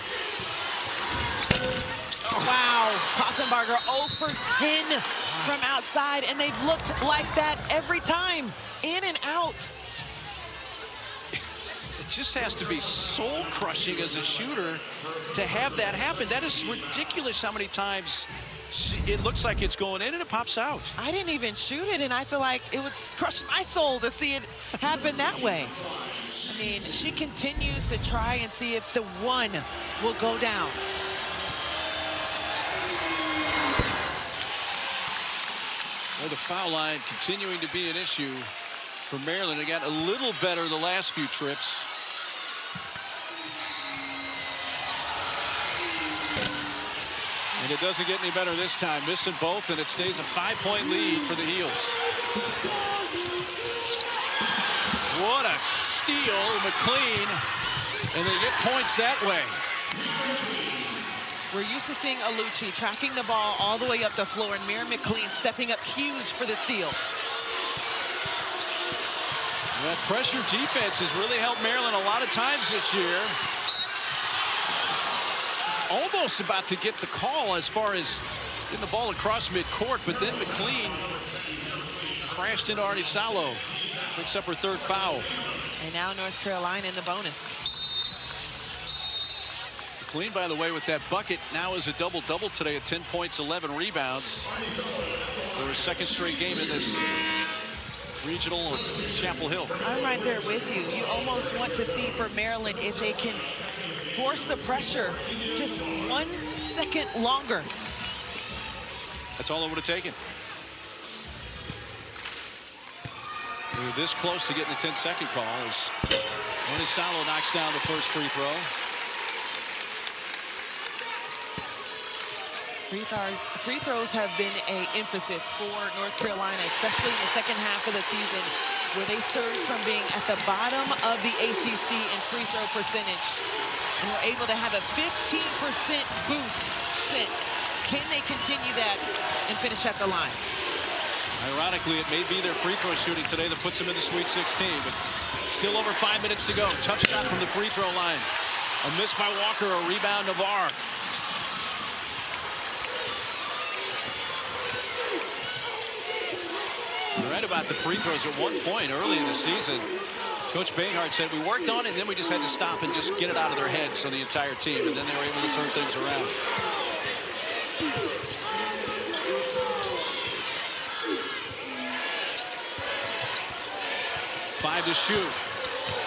Speaker 2: Wow, Poffenbarger 0 for 10 from outside, and they've looked like that every time, in and out.
Speaker 1: It just has to be soul-crushing as a shooter to have that happen. That is ridiculous how many times it looks like it's going in and it pops out.
Speaker 2: I didn't even shoot it, and I feel like it would crush my soul to see it happen that way. I mean, she continues to try and see if the one will go down.
Speaker 1: Well, the foul line continuing to be an issue for Maryland. It got a little better the last few trips. And it doesn't get any better this time. Missing both, and it stays a 5-point lead for the Heels. What a steal, McLean. And they get points that way.
Speaker 2: We're used to seeing Alucci tracking the ball all the way up the floor, and Mira McLean stepping up huge for the steal.
Speaker 1: That pressure defense has really helped Maryland a lot of times this year. Almost about to get the call as far as getting the ball across midcourt, but then McLean crashed into Arnie Salo. Picks up her 3rd foul.
Speaker 2: And now North Carolina in the bonus.
Speaker 1: McLean, by the way, with that bucket, now is a double-double today at 10 points, 11 rebounds. For her 2nd straight game in this regional or Chapel Hill.
Speaker 2: I'm right there with you. You almost want to see for Maryland if they can force the pressure just 1 second longer.
Speaker 1: That's all it would have taken. We were this close to getting a 10-second call as Arnie Salo knocks down the first free throw.
Speaker 2: Free throws have been an emphasis for North Carolina, especially in the second half of the season, where they surged from being at the bottom of the ACC in free throw percentage and were able to have a 15% boost since. Can they continue that and finish at the line?
Speaker 1: Ironically, it may be their free throw shooting today that puts them in the Sweet 16, but still over 5 minutes to go. Tough shot from the free throw line. A miss by Walker, a rebound Navarre. You're right about the free throws. At one point early in the season, Coach Banghart said we worked on it, and then we just had to stop and just get it out of their heads on the entire team, and then they were able to turn things around. Five to shoot.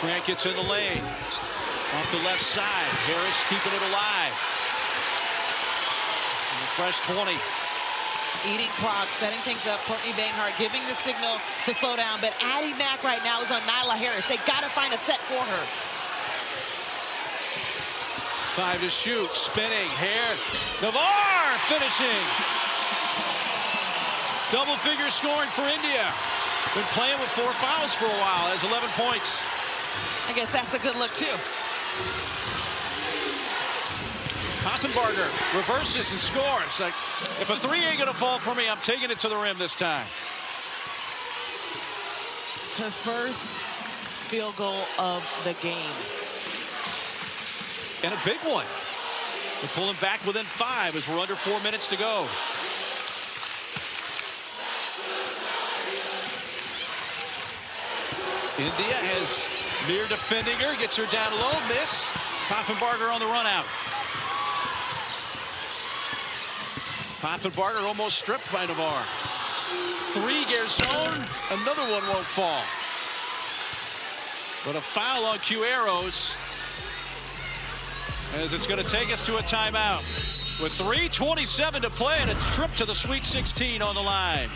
Speaker 1: Grant gets in the lane. Off the left side. Harris keeping it alive. And a fresh 20.
Speaker 2: Eating clock, setting things up. Courtney Banghart giving the signal to slow down. But Addie Mack right now is on Nyla Harris. They got to find a set for her.
Speaker 1: 5 to shoot. Spinning. Navarre finishing. Double figure scoring for India. Been playing with 4 fouls for a while. Has 11 points.
Speaker 2: I guess that's a good look, too.
Speaker 1: Poffenbarger reverses and scores. Like, if a 3 ain't going to fall for me, I'm taking it to the rim this time.
Speaker 2: Her first field goal of the game.
Speaker 1: And a big one. We're pulling back within 5 as we're under 4 minutes to go. India has Mir defending her, gets her down low, miss. Poffenbarger on the run out. Poffenbarger almost stripped by Navarre. 3 Gerson, another one won't fall. But a foul on Quiros, as it's going to take us to a timeout. With 3:27 to play and a trip to the Sweet 16 on the line.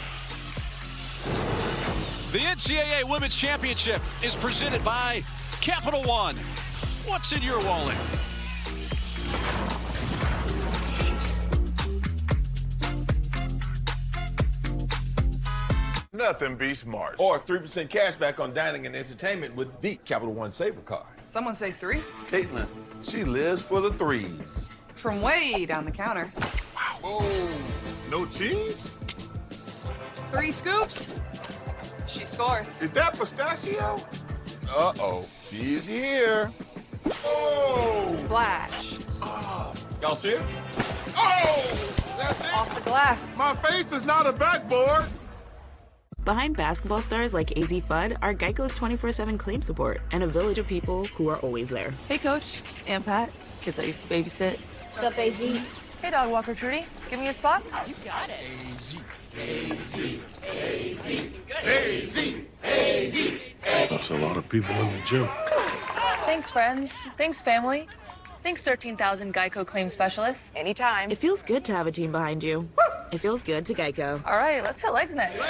Speaker 1: The NCAA Women's Championship is presented by Capital One. What's in your wallet?
Speaker 5: Nothing beats March. Or 3% cash back on dining and entertainment with the Capital One Saver Card.
Speaker 13: Someone say 3?
Speaker 5: Caitlin, she lives for the 3s.
Speaker 13: From way down the counter.
Speaker 5: Wow.
Speaker 6: Oh, no cheese?
Speaker 7: 3 scoops. She scores.
Speaker 6: Is that pistachio? Uh-oh. She's here. Oh!
Speaker 7: Splash.
Speaker 6: Oh. Y'all see it? Oh! That's it.
Speaker 7: Off the glass.
Speaker 6: My face is not a backboard.
Speaker 3: Behind basketball stars like AZ Fudd are Geico's 24/7 claim support and a village of people who are always there.
Speaker 7: Hey, Coach. And Pat. Kids I used to babysit.
Speaker 9: What's up, AZ?
Speaker 7: Hey, Dog Walker Trudy. Give me a spot.
Speaker 9: You got it.
Speaker 6: AZ.
Speaker 9: AZ. AZ.
Speaker 6: AZ. AZ. AZ.
Speaker 29: That's a lot of people in the gym.
Speaker 7: Thanks, friends. Thanks, family. Thanks, 13,000 Geico claim specialists.
Speaker 3: Anytime. It feels good to have a team behind you. It feels good to Geico.
Speaker 7: All right, let's hit legs next.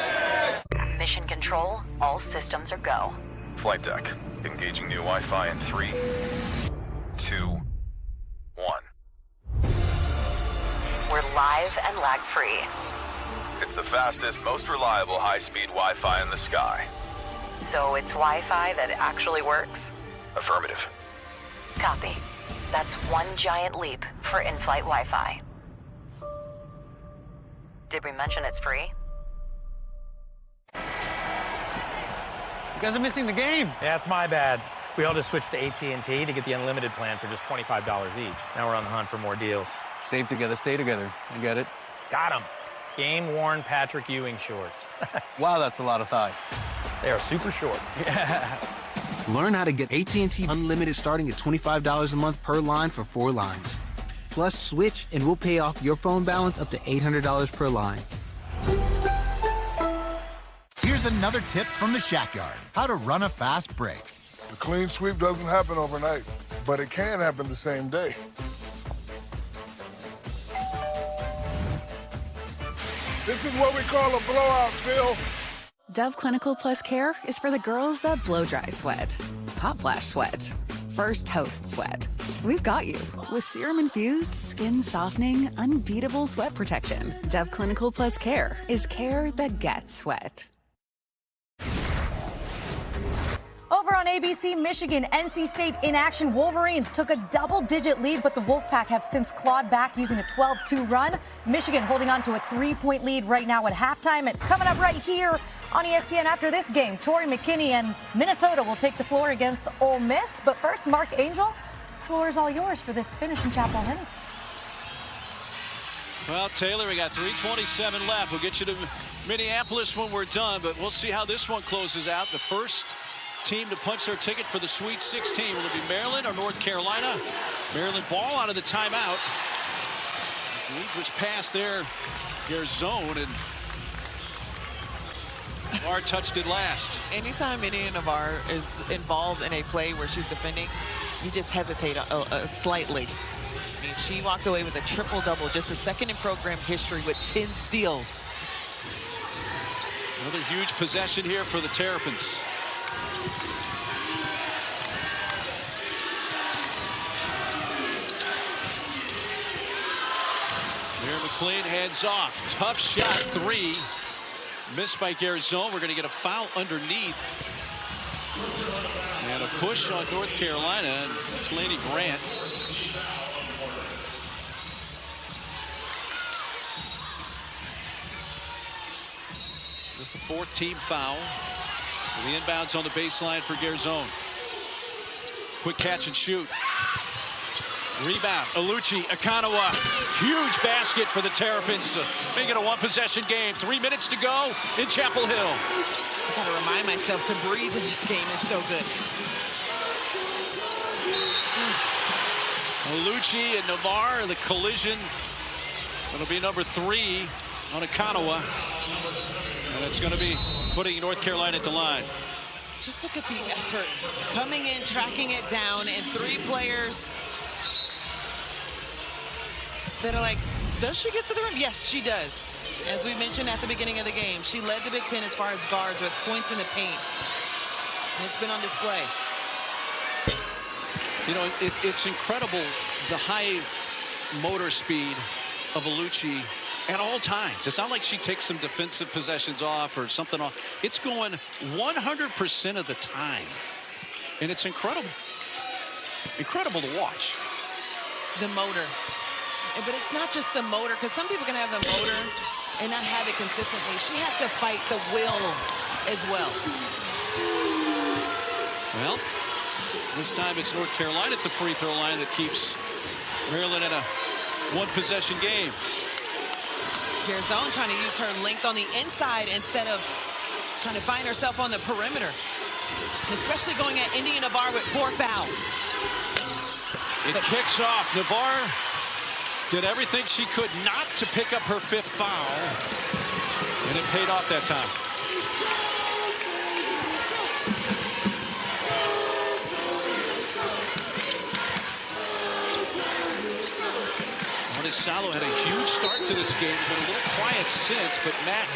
Speaker 18: Mission control, all systems are go.
Speaker 21: Flight deck, engaging new Wi-Fi in 3, 2, 1.
Speaker 18: We're live and lag-free.
Speaker 21: It's the fastest, most reliable high-speed Wi-Fi in the sky.
Speaker 18: So it's Wi-Fi that actually works?
Speaker 21: Affirmative.
Speaker 18: Copy. That's one giant leap for in-flight Wi-Fi. Did we mention it's free?
Speaker 10: You guys are missing the game.
Speaker 22: Yeah, it's my bad. We all just switched to AT&T to get the unlimited plan for just $25 each. Now we're on the hunt for more deals.
Speaker 10: Save together, stay together. I get it.
Speaker 22: Got him. Game-worn Patrick Ewing shorts.
Speaker 10: Wow, that's a lot of thigh.
Speaker 22: They are super short.
Speaker 10: Yeah.
Speaker 15: Learn how to get AT&T Unlimited starting at $25 a month per line for 4 lines. Plus, switch and we'll pay off your phone balance up to $800 per line.
Speaker 21: Here's another tip from the Shack Yard. How to run a fast break.
Speaker 6: The clean sweep doesn't happen overnight, but it can happen the same day. This is what we call a blowout, Phil.
Speaker 22: Dove Clinical Plus Care is for the girls that blow dry sweat, hot flash sweat, first toast sweat. We've got you with serum-infused, skin-softening, unbeatable sweat protection. Dove Clinical Plus Care is care that gets sweat.
Speaker 23: Over on ABC, Michigan, NC State in action. Wolverines took a double-digit lead, but the Wolfpack have since clawed back using a 12-2 run. Michigan holding on to a 3-point lead right now at halftime. And coming up right here on ESPN after this game, Torrey McKinney and Minnesota will take the floor against Ole Miss. But first, Mark Angel, the floor is all yours for this finish in Chapel Hill.
Speaker 1: Well, Taylor, we got 3:27 left. We'll get you to Minneapolis when we're done, but we'll see how this one closes out. The first team to punch their ticket for the Sweet 16. Will it be Maryland or North Carolina? Maryland ball out of the timeout. Lead was past their zone, and Navarre touched it last.
Speaker 2: Anytime any of Navarre is involved in a play where she's defending, you just hesitate slightly. I mean, she walked away with a triple-double, just the second in program history with 10 steals.
Speaker 1: Another huge possession here for the Terrapins. There, McLean heads off. Tough shot, 3. Missed by Garzone. We're going to get a foul underneath. And a push on North Carolina. And it's Laney Grant. Just the 4th team foul. The inbounds on the baseline for Garzone. Quick catch and shoot. Rebound, Alucci, Akanawa. Huge basket for the Terrapins to make it a 1-possession game. 3 minutes to go in Chapel Hill.
Speaker 2: I gotta remind myself to breathe in this game. Is so good.
Speaker 1: Alucci and Navarre, the collision. It'll be number 3 on Akanawa. And it's going to be putting North Carolina at the line.
Speaker 2: Just look at the effort. Coming in, tracking it down, and 3 players that are like, does she get to the rim? Yes, she does. As we mentioned at the beginning of the game, she led the Big Ten as far as guards with points in the paint. And it's been on display.
Speaker 1: You know, it's incredible the high motor speed of Alucci at all times. It's not like she takes some defensive possessions off or something off. It's going 100% of the time. And it's incredible. Incredible to watch.
Speaker 2: The motor. But it's not just the motor, because some people can have the motor and not have it consistently. She has to fight the will as well.
Speaker 1: Well, this time it's North Carolina at the free throw line that keeps Maryland in a one-possession game.
Speaker 2: Garzone trying to use her length on the inside instead of trying to find herself on the perimeter. And especially going at India Navarre with 4 fouls.
Speaker 1: It kicks off. Navarre did everything she could not to pick up her 5th foul. And it paid off that time. Salo had a huge start to this game, been a little quiet since, but Matt,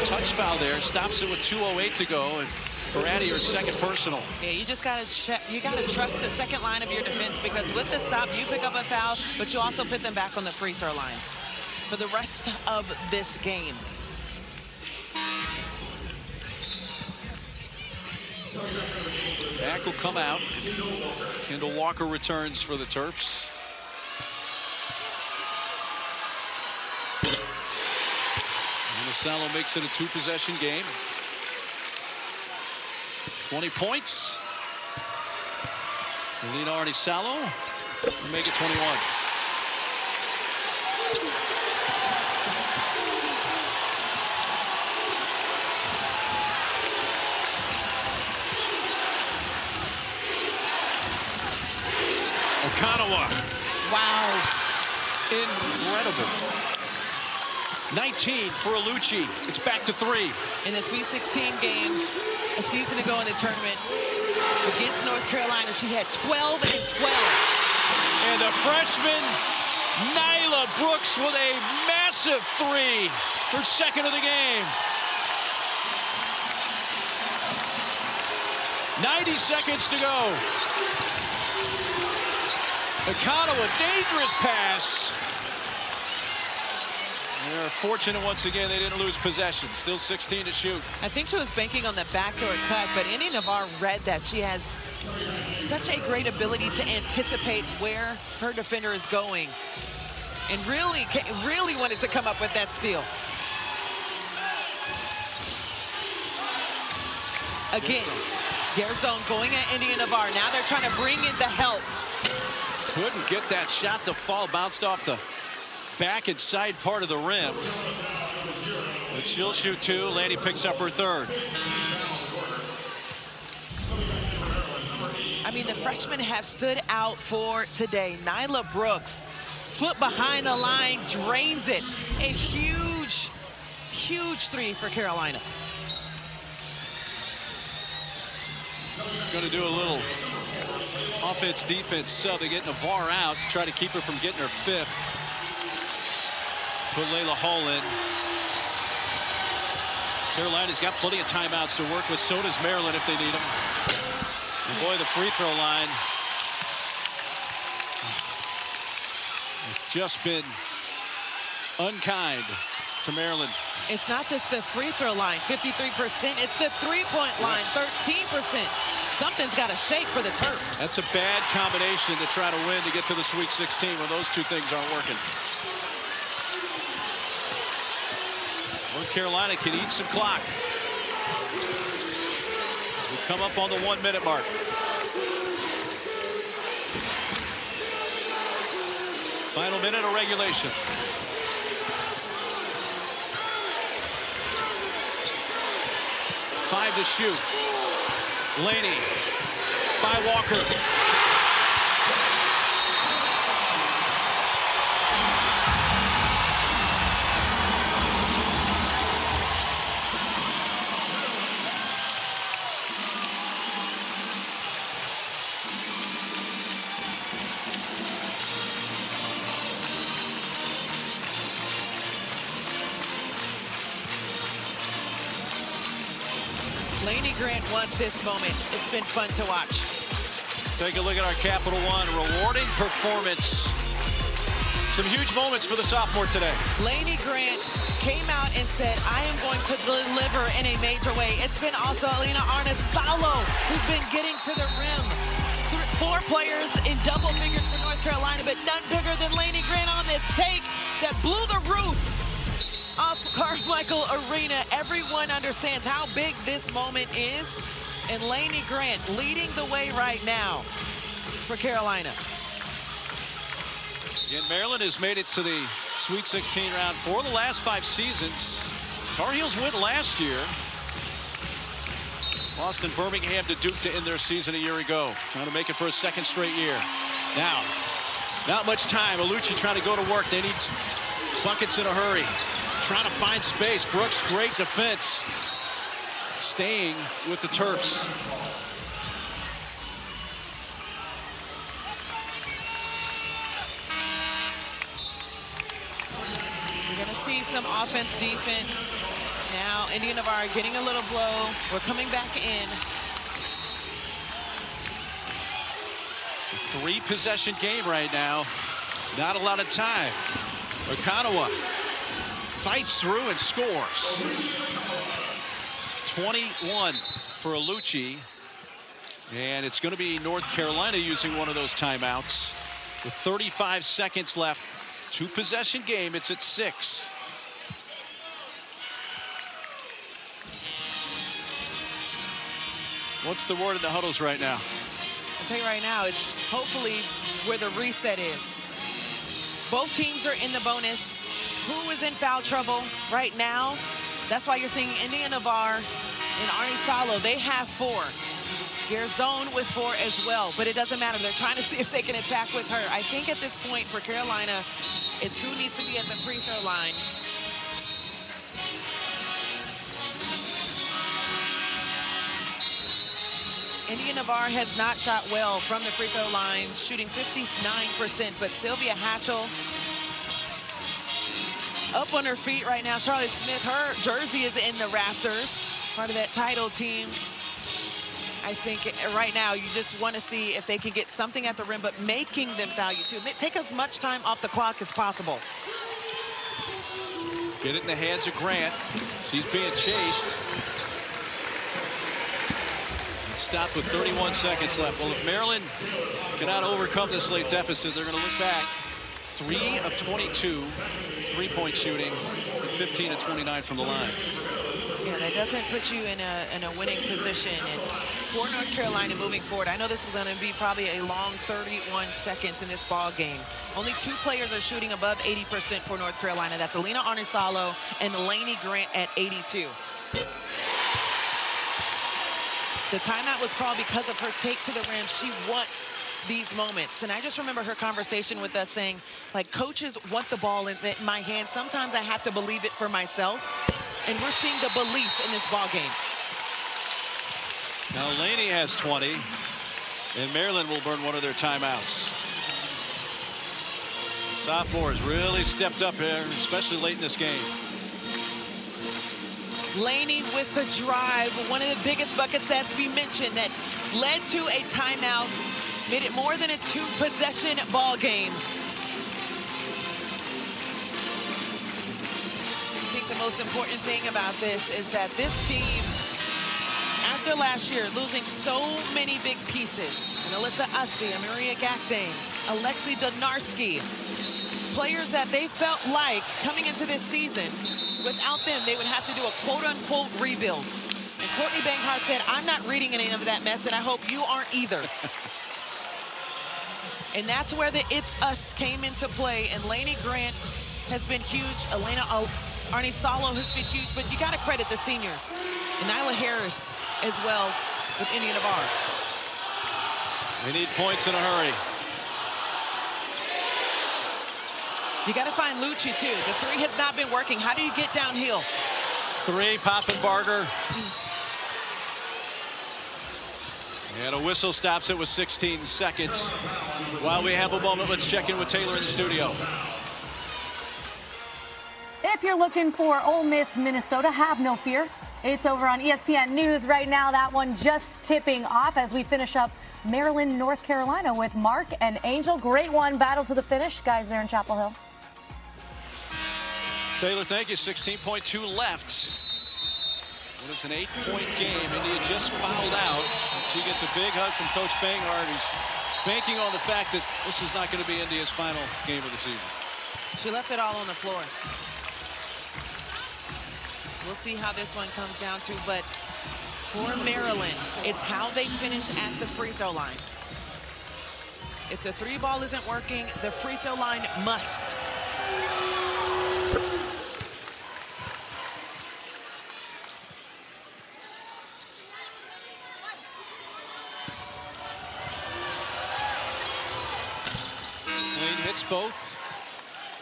Speaker 1: touch foul there, stops it with 2:08 to go, and Ferrati, her 2nd personal.
Speaker 2: Yeah, you just gotta check. You gotta trust the second line of your defense, because with the stop, you pick up a foul, but you also put them back on the free throw line for the rest of this game.
Speaker 1: Back will come out. Kendall Walker returns for the Terps. Salo makes it a 2-possession game. 20 points. Lena Arnisalo will make it 21. Okanawa. Wow. Incredible. 19 for Alucci. It's back to 3.
Speaker 2: In the Sweet 16 game a season ago in the tournament against North Carolina, she had 12 and 12.
Speaker 1: And the freshman Nyla Brooks with a massive 3, her 2nd of the game. 90 seconds to go. Okanawa, dangerous pass. They're fortunate once again they didn't lose possession. Still 16 to shoot.
Speaker 2: I think she was banking on the backdoor cut, but India Navarre read that. She has such a great ability to anticipate where her defender is going, and really wanted to come up with that steal. Again, Garzone going at India Navarre. Now they're trying to bring in the help.
Speaker 1: Couldn't get that shot to fall. Bounced off the back and side part of the rim. But she'll shoot 2. Landy picks up her 3rd.
Speaker 2: I mean, the freshmen have stood out for today. Nyla Brooks, foot behind the line, drains it. A huge, huge 3 for Carolina.
Speaker 1: Going to do a little offense-defense sub. They get Navarre out to try to keep her from getting her 5th. Put Layla Hall in. Carolina's got plenty of timeouts to work with. So does Maryland if they need them. And boy, the free throw line has just been unkind to Maryland.
Speaker 2: It's not just the free throw line, 53%. It's the three-point line, 13%. Something's got to shake for the Terps.
Speaker 1: That's a bad combination to try to win to get to the Sweet 16 when those 2 things aren't working. North Carolina can eat some clock. We come up on the 1-minute mark. Final minute of regulation. Five to shoot. Laney by Walker.
Speaker 2: Laney Grant wants this moment. It's been fun to watch.
Speaker 1: Take a look at our Capital One rewarding performance. Some huge moments for the sophomore today.
Speaker 2: Laney Grant came out and said, I am going to deliver in a major way. It's been also Lena Arnisalo who's been getting to the rim. 4 players in double figures for North Carolina, but none bigger than Laney Grant on tremendous take that blew the roof off Carmichael Arena. Everyone understands how big this moment is. And Laney Grant leading the way right now for Carolina.
Speaker 1: Again, Maryland has made it to the Sweet 16 round for the last 5 seasons. Tar Heels went last year. Lost in Birmingham to Duke to end their season a year ago. Trying to make it for a second straight year. Now, not much time. Alucci trying to go to work. They need buckets in a hurry. Trying to find space. Brooks, great defense. Staying with the Terps.
Speaker 2: You're going to see some offense, defense. Now, Indiana Navarre getting a little blow. We're coming back in.
Speaker 1: 3-possession game right now. Not a lot of time. Okanawa fights through and scores. 21 for Alucci. And it's going to be North Carolina using one of those timeouts. With 35 seconds left. 2-possession game. It's at 6. What's the word in the huddles right now?
Speaker 2: I'll tell you right now, it's hopefully where the reset is. Both teams are in the bonus. Who is in foul trouble right now? That's why you're seeing Indiana Navarre and Arnie Salo. They have 4. Garzone with 4 as well, but it doesn't matter. They're trying to see if they can attack with her. I think at this point for Carolina, it's who needs to be at the free throw line. Indiana Navarre has not shot well from the free throw line, shooting 59%, but Sylvia Hatchell up on her feet right now. Charlotte Smith, her jersey is in the rafters, part of that title team. I think right now you just want to see if they can get something at the rim, but making them foul you too. Take as much time off the clock as possible.
Speaker 1: Get it in the hands of Grant. She's being chased. Stopped with 31 seconds left. Well, if Maryland cannot overcome this late deficit, they're going to look back. 3 of 22 3-point shooting, and 15 of 29 from the line.
Speaker 2: Yeah, that doesn't put you in a winning position. And for North Carolina moving forward, I know this is going to be probably a long 31 seconds in this ball game. Only 2 players are shooting above 80% for North Carolina. That's Alina Arnisalo and Laney Grant at 82. The timeout was called because of her take to the rim. She wants these moments. And I just remember her conversation with us saying, like, coaches want the ball in my hand. Sometimes I have to believe it for myself. And we're seeing the belief in this ball game.
Speaker 1: Now Laney has 20, and Maryland will burn one of their timeouts. The sophomore has really stepped up here, especially late in this game.
Speaker 2: Laney with the drive, one of the biggest buckets that we mentioned that led to a timeout, made it more than a 2-possession ball game. I think the most important thing about this is that this team, after last year, losing so many big pieces, and Alyssa Usby, Maria Gakdane, Alexi Donarski, players that they felt like coming into this season, without them, they would have to do a quote-unquote rebuild. And Courtney Banghart said, I'm not reading any of that mess, and I hope you aren't either. And that's where the It's Us came into play. And Laney Grant has been huge. Elena Arnisalo has been huge. But you got to credit the seniors. And Nyla Harris as well with Indiana Navarre.
Speaker 1: They need points in a hurry.
Speaker 2: You got to find Lucci, too. The 3 has not been working. How do you get downhill?
Speaker 1: 3, Poffenbarger. And a whistle stops it with 16 seconds. While we have a moment, let's check in with Taylor in the studio.
Speaker 23: If you're looking for Ole Miss, Minnesota, have no fear. It's over on ESPN News right now. That one just tipping off as we finish up Maryland, North Carolina with Mark and Angel. Great one. Battle to the finish. Guys there in Chapel Hill.
Speaker 1: Taylor, thank you. 16.2 left. It is an 8-point game. India just fouled out. She gets a big hug from Coach Banghart, who's banking on the fact that this is not going to be India's final game of the season.
Speaker 2: She left it all on the floor. We'll see how this one comes down to, but for Maryland, it's how they finish at the free throw line. If the three ball isn't working, the free throw line must.
Speaker 1: Lane hits both.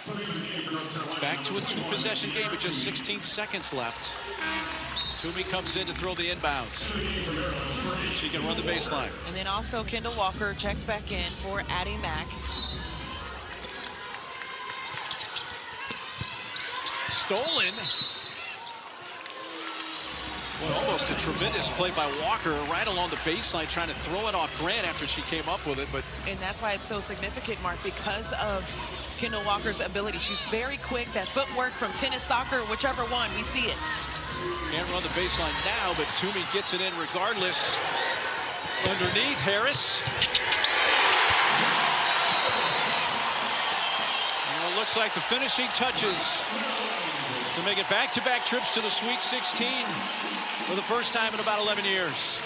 Speaker 1: It's back to a two-possession game with just 16 seconds left. Toomey comes in to throw the inbounds. She can run the baseline.
Speaker 2: And then also Kendall Walker checks back in for Addie Mack.
Speaker 1: Stolen. Well, almost a tremendous play by Walker right along the baseline, trying to throw it off Grant after she came up with it. But
Speaker 2: and that's why it's so significant, Mark, because of Kendall Walker's ability. She's very quick. That footwork from tennis, soccer, whichever one, we see it.
Speaker 1: Can't run the baseline now, but Toomey gets it in regardless. Underneath, Harris. And it looks like the finishing touches to make it back-to-back trips to the Sweet 16 for the first time in about 11 years.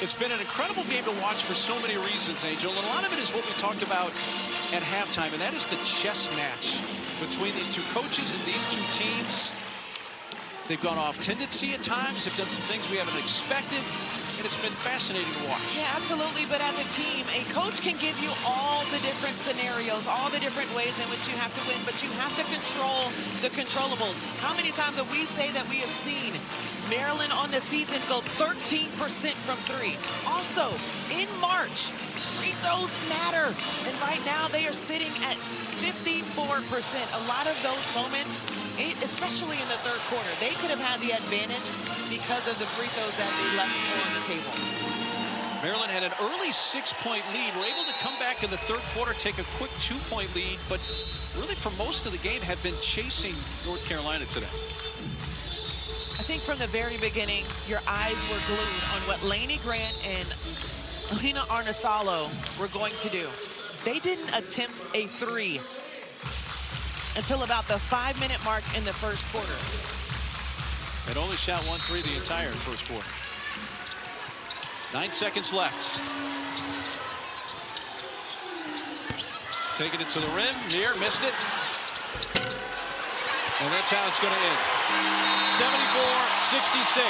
Speaker 1: It's been an incredible game to watch for so many reasons, Angel. And a lot of it is what we talked about at halftime, and that is the chess match between these two coaches and these two teams. They've gone off tendency at times. They've done some things we haven't expected, and it's been fascinating to watch.
Speaker 2: Yeah, absolutely. But as a team, a coach can give you all the different scenarios, all the different ways in which you have to win, but you have to control the controllables. How many times have we say that we have seen Maryland on the season go 13% from three? Also, in March, free throws matter. And right now, they are sitting at 54%. A lot of those moments, especially in the third quarter, they could have had the advantage because of the free throws that they left on the table.
Speaker 1: Maryland had an early 6-point lead. Were able to come back in the third quarter, take a quick 2-point lead, but really for most of the game had been chasing North Carolina today.
Speaker 2: I think from the very beginning, your eyes were glued on what Lainey Grant and Alina Arnasalo were going to do. They didn't attempt a three until about the 5-minute mark in the first quarter.
Speaker 1: They'd only shot 1 3 the entire first quarter. 9 seconds left. Taking it to the rim, near, missed it. And that's how it's going to end. 74-66.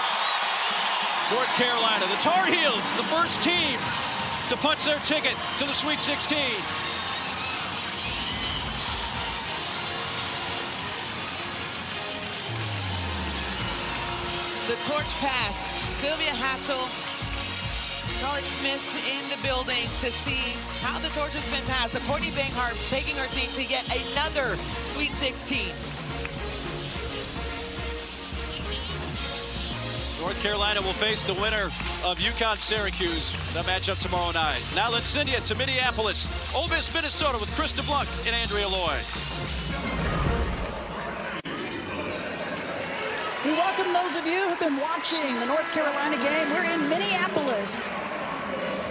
Speaker 1: North Carolina, the Tar Heels, the first team to punch their ticket to the Sweet 16.
Speaker 2: The torch pass. Sylvia Hatchell, Charlotte Smith in the building to see how the torch has been passed. Courtney Banghart taking her team to yet another Sweet 16.
Speaker 1: North Carolina will face the winner of UConn-Syracuse. That matchup tomorrow night. Now let's send you to Minneapolis. Ole Miss, Minnesota with Krista Blunt and Andrea Lloyd.
Speaker 8: We welcome those of you who've been watching the North Carolina game. We're in Minneapolis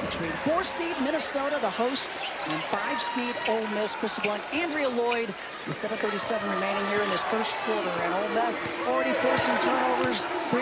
Speaker 8: between 4-seed Minnesota, the host, and 5-seed Ole Miss. Krista Blunt, Andrea Lloyd, with 7:37 remaining here in this first quarter. And Ole Miss already forcing turnovers.